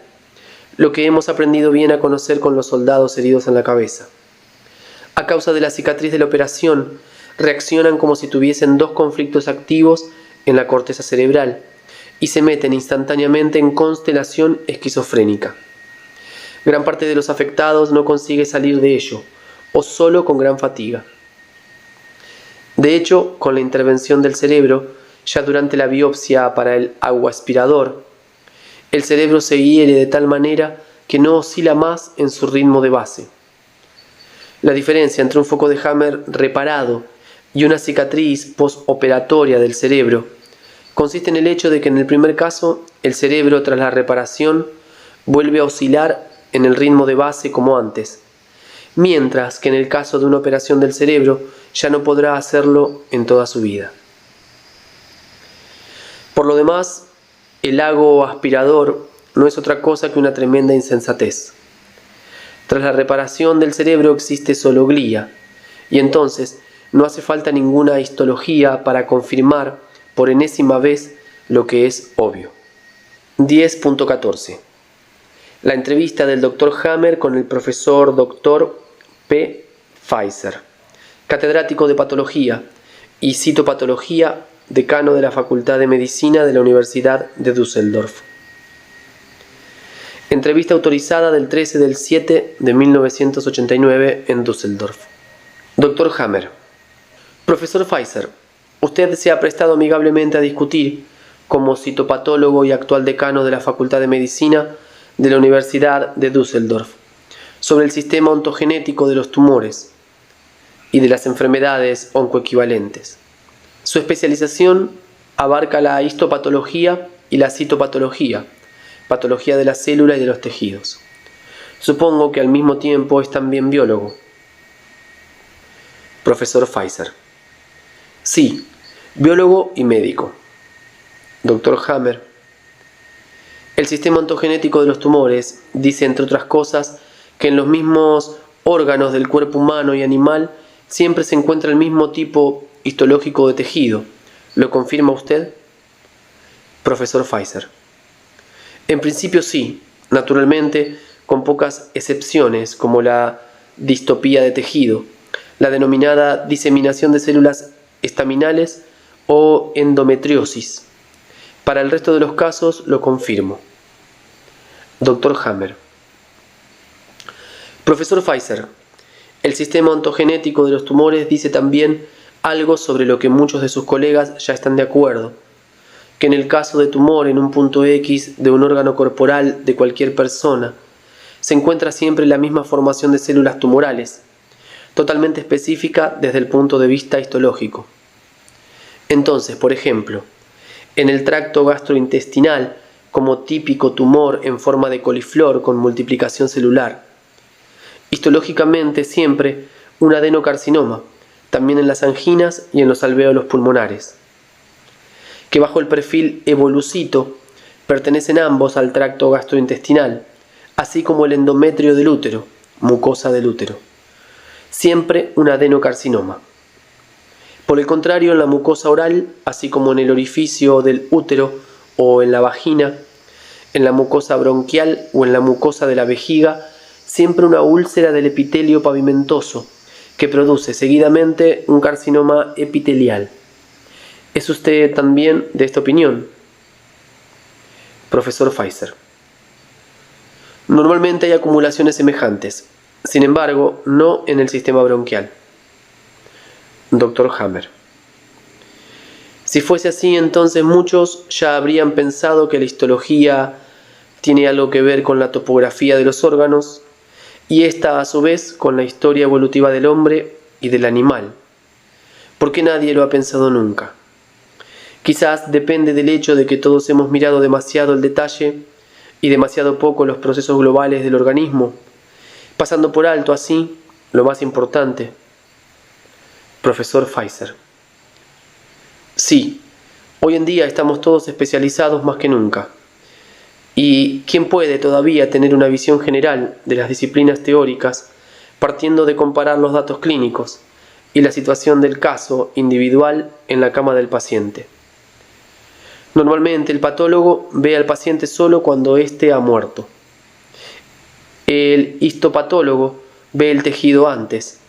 lo que hemos aprendido bien a conocer con los soldados heridos en la cabeza. A causa de la cicatriz de la operación, reaccionan como si tuviesen dos conflictos activos en la corteza cerebral y se meten instantáneamente en constelación esquizofrénica. Gran parte de los afectados no consigue salir de ello, o solo con gran fatiga. De hecho, con la intervención del cerebro, ya durante la biopsia para el aguaspirador, el cerebro se hiere de tal manera que no oscila más en su ritmo de base. La diferencia entre un foco de Hammer reparado y una cicatriz postoperatoria del cerebro consiste en el hecho de que en el primer caso el cerebro tras la reparación vuelve a oscilar en el ritmo de base como antes, mientras que en el caso de una operación del cerebro ya no podrá hacerlo en toda su vida. Por lo demás, el aguaspirador no es otra cosa que una tremenda insensatez. Tras la reparación del cerebro existe solo glía, y entonces no hace falta ninguna histología para confirmar por enésima vez lo que es obvio. 10.14. La entrevista del Dr. Hammer con el profesor Dr. P. Pfizer, catedrático de patología y citopatología, decano de la Facultad de Medicina de la Universidad de Düsseldorf. Entrevista autorizada del 13/7 de 1989 en Düsseldorf. Dr. Hammer. Profesor Pfizer, usted se ha prestado amigablemente a discutir, como citopatólogo y actual decano de la Facultad de Medicina de la Universidad de Düsseldorf, sobre el sistema ontogenético de los tumores y de las enfermedades oncoequivalentes. Su especialización abarca la histopatología y la citopatología, patología de la célula y de los tejidos. Supongo que al mismo tiempo es también biólogo. Profesor Pfizer. Sí, biólogo y médico. Dr. Hammer. El sistema ontogenético de los tumores dice, entre otras cosas, que en los mismos órganos del cuerpo humano y animal siempre se encuentra el mismo tipo histológico de tejido. ¿Lo confirma usted? Profesor Pfizer. En principio sí, naturalmente, con pocas excepciones, como la distopía de tejido, la denominada diseminación de células estaminales o endometriosis. Para el resto de los casos lo confirmo. Dr. Hammer. Profesor Pfizer, el sistema ontogenético de los tumores dice también algo sobre lo que muchos de sus colegas ya están de acuerdo, que en el caso de tumor en un punto X de un órgano corporal de cualquier persona, se encuentra siempre la misma formación de células tumorales, totalmente específica desde el punto de vista histológico. Entonces, por ejemplo, en el tracto gastrointestinal, como típico tumor en forma de coliflor con multiplicación celular, histológicamente siempre un adenocarcinoma, también en las anginas y en los alvéolos pulmonares, que bajo el perfil evolucito pertenecen ambos al tracto gastrointestinal, así como el endometrio del útero, mucosa del útero. Siempre un adenocarcinoma. Por el contrario, en la mucosa oral, así como en el orificio del útero o en la vagina, en la mucosa bronquial o en la mucosa de la vejiga, siempre una úlcera del epitelio pavimentoso, que produce seguidamente un carcinoma epitelial. ¿Es usted también de esta opinión? Profesor Pfizer. Normalmente hay acumulaciones semejantes, sin embargo, no en el sistema bronquial. Dr. Hammer. Si fuese así, entonces muchos ya habrían pensado que la histología tiene algo que ver con la topografía de los órganos y esta a su vez con la historia evolutiva del hombre y del animal. ¿Por qué nadie lo ha pensado nunca? Quizás depende del hecho de que todos hemos mirado demasiado el detalle y demasiado poco los procesos globales del organismo, pasando por alto así lo más importante. Profesor Pfizer. Sí, hoy en día estamos todos especializados más que nunca. ¿Y quién puede todavía tener una visión general de las disciplinas teóricas partiendo de comparar los datos clínicos, y la situación del caso individual en la cama del paciente. Normalmente el patólogo ve al paciente solo cuando éste ha muerto. El histopatólogo ve el tejido antes,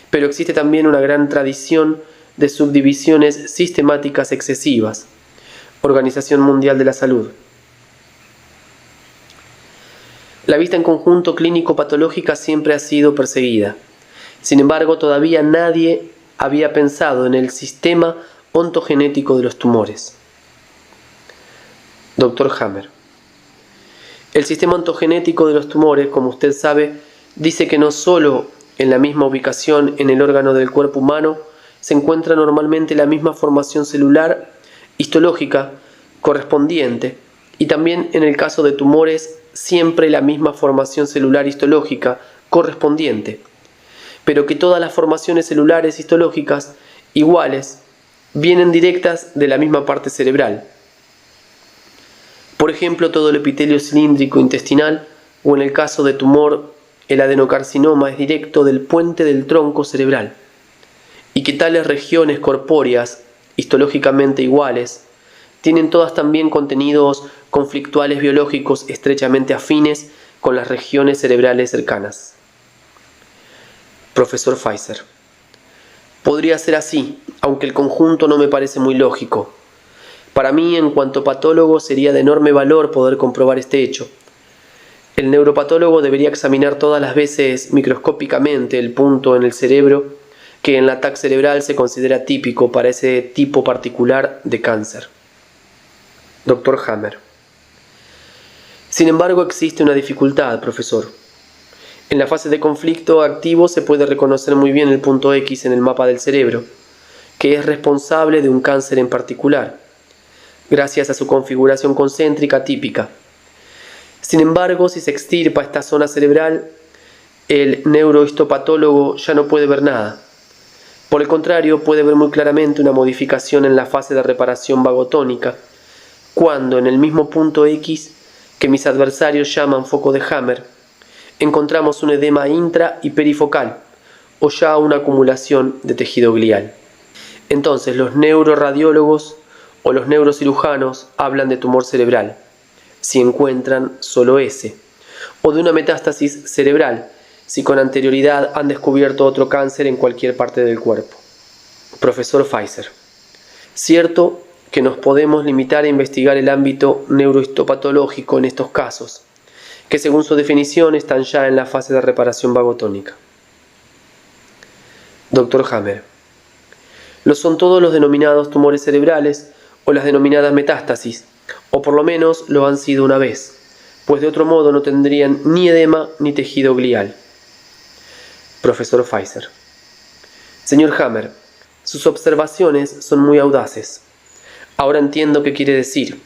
pero existe también una gran tradición de subdivisiones sistemáticas excesivas. Organización Mundial de la Salud. La vista en conjunto clínico-patológica siempre ha sido perseguida. Sin embargo, todavía nadie había pensado en el sistema ontogenético de los tumores. Dr. Hammer. El sistema ontogenético de los tumores, como usted sabe, dice que no solo en la misma ubicación en el órgano del cuerpo humano se encuentra normalmente la misma formación celular histológica correspondiente, y también en el caso de tumores siempre la misma formación celular histológica correspondiente, pero que todas las formaciones celulares histológicas iguales vienen directas de la misma parte cerebral. Por ejemplo, todo el epitelio cilíndrico intestinal, o en el caso de tumor, el adenocarcinoma es directo del puente del tronco cerebral, y que tales regiones corpóreas, histológicamente iguales, tienen todas también contenidos conflictuales biológicos estrechamente afines con las regiones cerebrales cercanas. Profesor Pfizer. Podría ser así, aunque el conjunto no me parece muy lógico. Para mí, en cuanto patólogo, sería de enorme valor poder comprobar este hecho. El neuropatólogo debería examinar todas las veces microscópicamente el punto en el cerebro que en la TAC cerebral se considera típico para ese tipo particular de cáncer. Dr. Hammer. Sin embargo, existe una dificultad, profesor. En la fase de conflicto activo se puede reconocer muy bien el punto X en el mapa del cerebro, que es responsable de un cáncer en particular, gracias a su configuración concéntrica típica. Sin embargo, si se extirpa esta zona cerebral, el neurohistopatólogo ya no puede ver nada. Por el contrario, puede ver muy claramente una modificación en la fase de reparación vagotónica, cuando en el mismo punto X, que mis adversarios llaman foco de Hammer, encontramos un edema intra y perifocal, o ya una acumulación de tejido glial. Entonces los neuroradiólogos o los neurocirujanos hablan de tumor cerebral, si encuentran solo ese, o de una metástasis cerebral, si con anterioridad han descubierto otro cáncer en cualquier parte del cuerpo. Profesor Pfizer. Cierto que nos podemos limitar a investigar el ámbito neurohistopatológico en estos casos, que según su definición están ya en la fase de reparación vagotónica. Dr. Hammer. Lo son todos los denominados tumores cerebrales o las denominadas metástasis, o por lo menos lo han sido una vez, pues de otro modo no tendrían ni edema ni tejido glial. Profesor Pfizer. Señor Hammer, sus observaciones son muy audaces. Ahora entiendo qué quiere decir.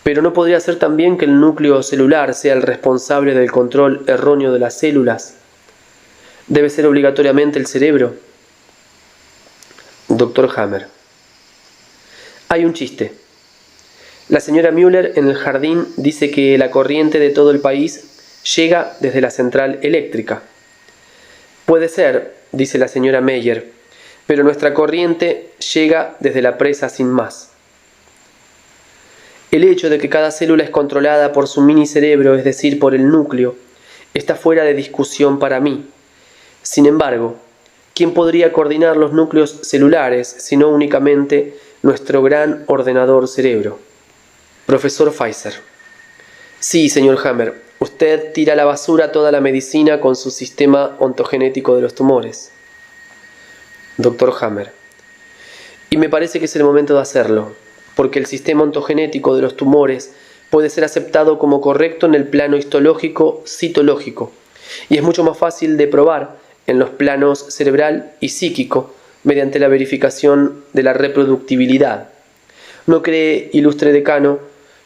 Pero ¿no podría ser también que el núcleo celular sea el responsable del control erróneo de las células? ¿Debe ser obligatoriamente el cerebro? Dr. Hammer. Hay un chiste. La señora Müller en el jardín dice que la corriente de todo el país llega desde la central eléctrica. Puede ser, dice la señora Meyer, pero nuestra corriente llega desde la presa sin más. El hecho de que cada célula es controlada por su mini cerebro, es decir, por el núcleo, está fuera de discusión para mí. Sin embargo, ¿quién podría coordinar los núcleos celulares sino únicamente nuestro gran ordenador cerebro? Profesor Pfizer. Sí, señor Hammer, usted tira a la basura toda la medicina con su sistema ontogenético de los tumores. Dr. Hammer. Y me parece que es el momento de hacerlo, porque el sistema ontogenético de los tumores puede ser aceptado como correcto en el plano histológico, citológico, y es mucho más fácil de probar en los planos cerebral y psíquico mediante la verificación de la reproductibilidad. ¿No cree, ilustre decano,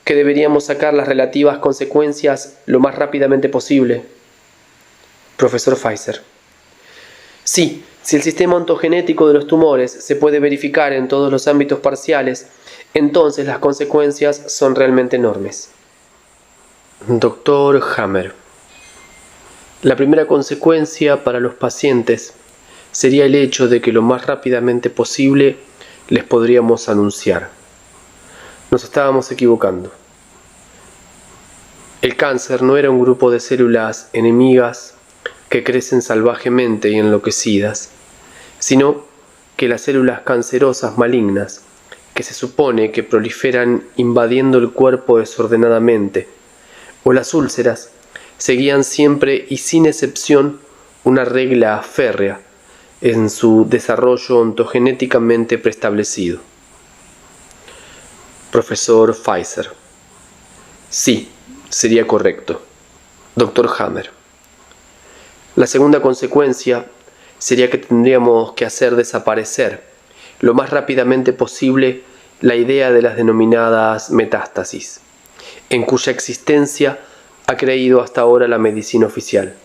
que deberíamos sacar las relativas consecuencias lo más rápidamente posible? Profesor Pfizer. Sí, si el sistema ontogenético de los tumores se puede verificar en todos los ámbitos parciales, entonces las consecuencias son realmente enormes. Dr. Hammer. La primera consecuencia para los pacientes sería el hecho de que lo más rápidamente posible les podríamos anunciar. Nos estábamos equivocando. El cáncer no era un grupo de células enemigas que crecen salvajemente y enloquecidas, sino que las células cancerosas malignas, que se supone que proliferan invadiendo el cuerpo desordenadamente, o las úlceras, seguían siempre y sin excepción una regla férrea en su desarrollo ontogenéticamente preestablecido. Profesor Pfizer: sí, sería correcto. Dr. Hammer: la segunda consecuencia sería que tendríamos que hacer desaparecer lo más rápidamente posible la idea de las denominadas metástasis, en cuya existencia ha creído hasta ahora la medicina oficial.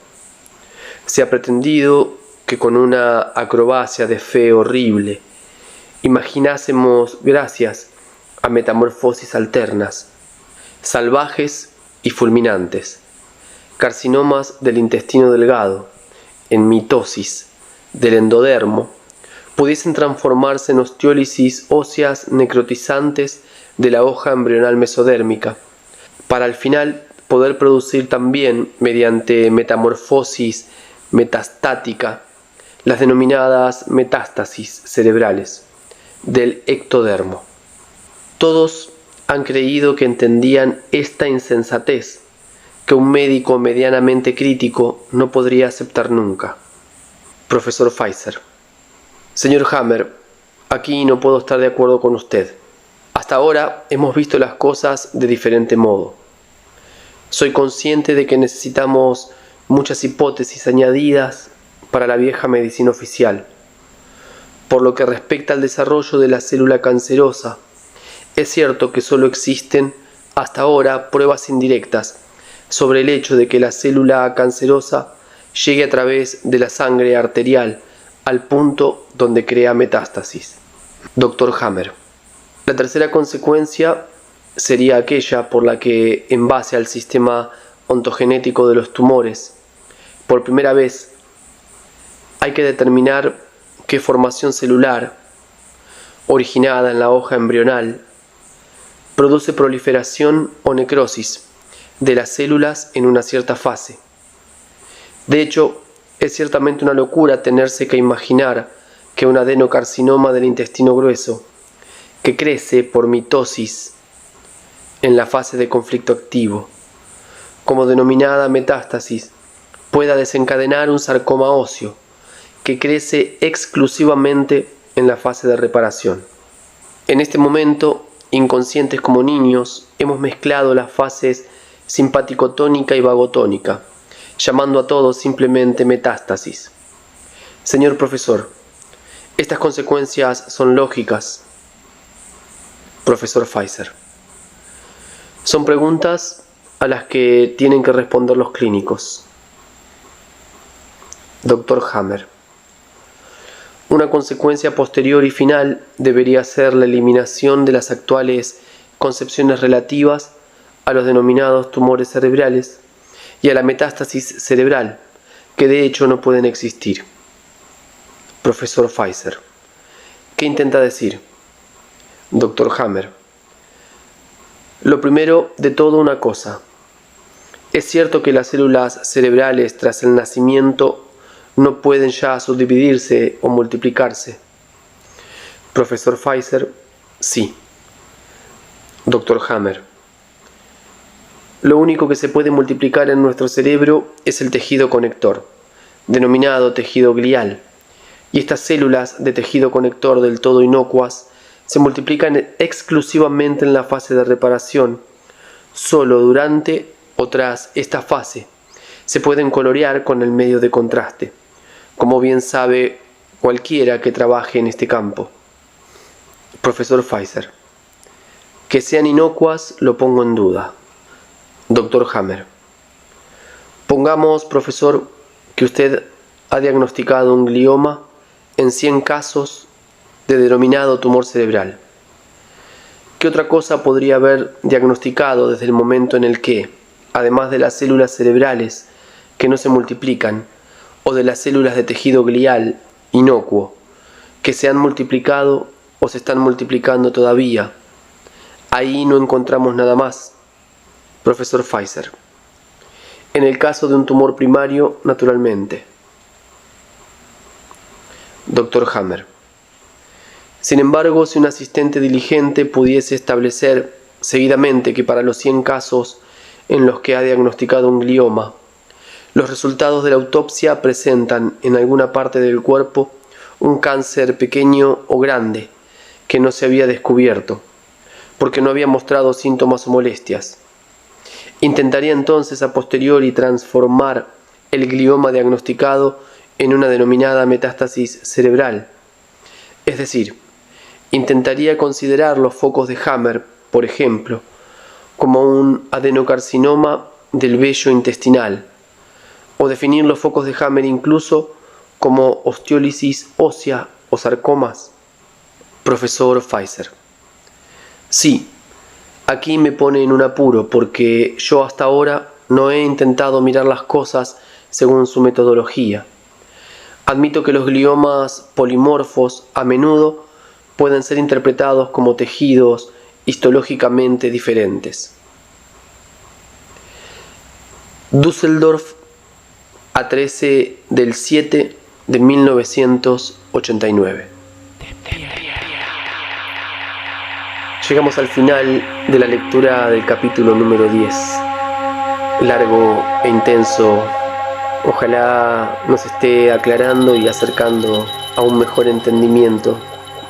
Se ha pretendido que con una acrobacia de fe horrible imaginásemos, gracias a metamorfosis alternas, salvajes y fulminantes, carcinomas del intestino delgado, en mitosis del endodermo, pudiesen transformarse en osteólisis óseas necrotizantes de la hoja embrional mesodérmica, para al final poder producir también, mediante metamorfosis metastática, las denominadas metástasis cerebrales del ectodermo. Todos han creído que entendían esta insensatez que un médico medianamente crítico no podría aceptar nunca. Profesor Pfizer: señor Hammer, aquí no puedo estar de acuerdo con usted. Hasta ahora hemos visto las cosas de diferente modo. Soy consciente de que necesitamos muchas hipótesis añadidas para la vieja medicina oficial. Por lo que respecta al desarrollo de la célula cancerosa, es cierto que solo existen hasta ahora pruebas indirectas sobre el hecho de que la célula cancerosa llegue a través de la sangre arterial al punto donde crea metástasis. Dr. Hammer: la tercera consecuencia sería aquella por la que, en base al sistema ontogenético de los tumores, por primera vez hay que determinar qué formación celular, originada en la hoja embrional, produce proliferación o necrosis de las células en una cierta fase. De hecho, es ciertamente una locura tenerse que imaginar que un adenocarcinoma del intestino grueso, que crece por mitosis en la fase de conflicto activo, como denominada metástasis, pueda desencadenar un sarcoma óseo, que crece exclusivamente en la fase de reparación. En este momento, inconscientes como niños, hemos mezclado las fases simpaticotónica y vagotónica, llamando a todo simplemente metástasis. Señor profesor, estas consecuencias son lógicas. Profesor Pfizer: son preguntas a las que tienen que responder los clínicos. Dr. Hammer: una consecuencia posterior y final debería ser la eliminación de las actuales concepciones relativas a los denominados tumores cerebrales y a la metástasis cerebral, que de hecho no pueden existir. Profesor Pfizer: ¿qué intenta decir? Dr. Hammer: lo primero de todo, una cosa. Es cierto que las células cerebrales tras el nacimiento no pueden ya subdividirse o multiplicarse. Profesor Pfizer: sí. Dr. Hammer: lo único que se puede multiplicar en nuestro cerebro es el tejido conector, denominado tejido glial, y estas células de tejido conector del todo inocuas se multiplican exclusivamente en la fase de reparación. Solo durante o tras esta fase se pueden colorear con el medio de contraste, como bien sabe cualquiera que trabaje en este campo. Profesor Pfizer: que sean inocuas lo pongo en duda. Dr. Hammer: pongamos, profesor, que usted ha diagnosticado un glioma en 100 casos de denominado tumor cerebral. ¿Qué otra cosa podría haber diagnosticado desde el momento en el que, además de las células cerebrales que no se multiplican, o de las células de tejido glial inocuo, que se han multiplicado o se están multiplicando todavía. Ahí no encontramos nada más, profesor Pfizer. En el caso de un tumor primario, naturalmente. Dr. Hammer. Sin embargo, si un asistente diligente pudiese establecer seguidamente que para los 100 casos en los que ha diagnosticado un glioma, los resultados de la autopsia presentan en alguna parte del cuerpo un cáncer pequeño o grande que no se había descubierto, porque no había mostrado síntomas o molestias, intentaría entonces a posteriori transformar el glioma diagnosticado en una denominada metástasis cerebral, es decir, intentaría considerar los focos de Hammer, por ejemplo, como un adenocarcinoma del vello intestinal, o definir los focos de Hammer incluso como osteólisis ósea o sarcomas. Profesor Pfizer. Sí, aquí me pone en un apuro porque yo hasta ahora no he intentado mirar las cosas según su metodología. Admito que los gliomas polimorfos a menudo pueden ser interpretados como tejidos histológicamente diferentes. Düsseldorf, a 13 del 7 de 1989. Llegamos al final de la lectura del capítulo número 10. Largo e intenso. Ojalá nos esté aclarando y acercando a un mejor entendimiento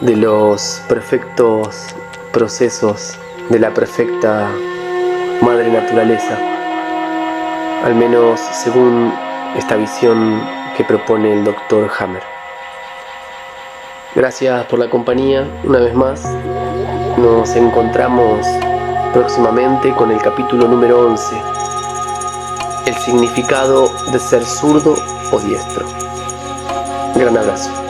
de los perfectos procesos de la perfecta madre naturaleza, al menos según esta visión que propone el Dr. Hammer. Gracias por la compañía una vez más. Nos encontramos próximamente con el capítulo número 11, el significado de ser zurdo o diestro. Gran abrazo.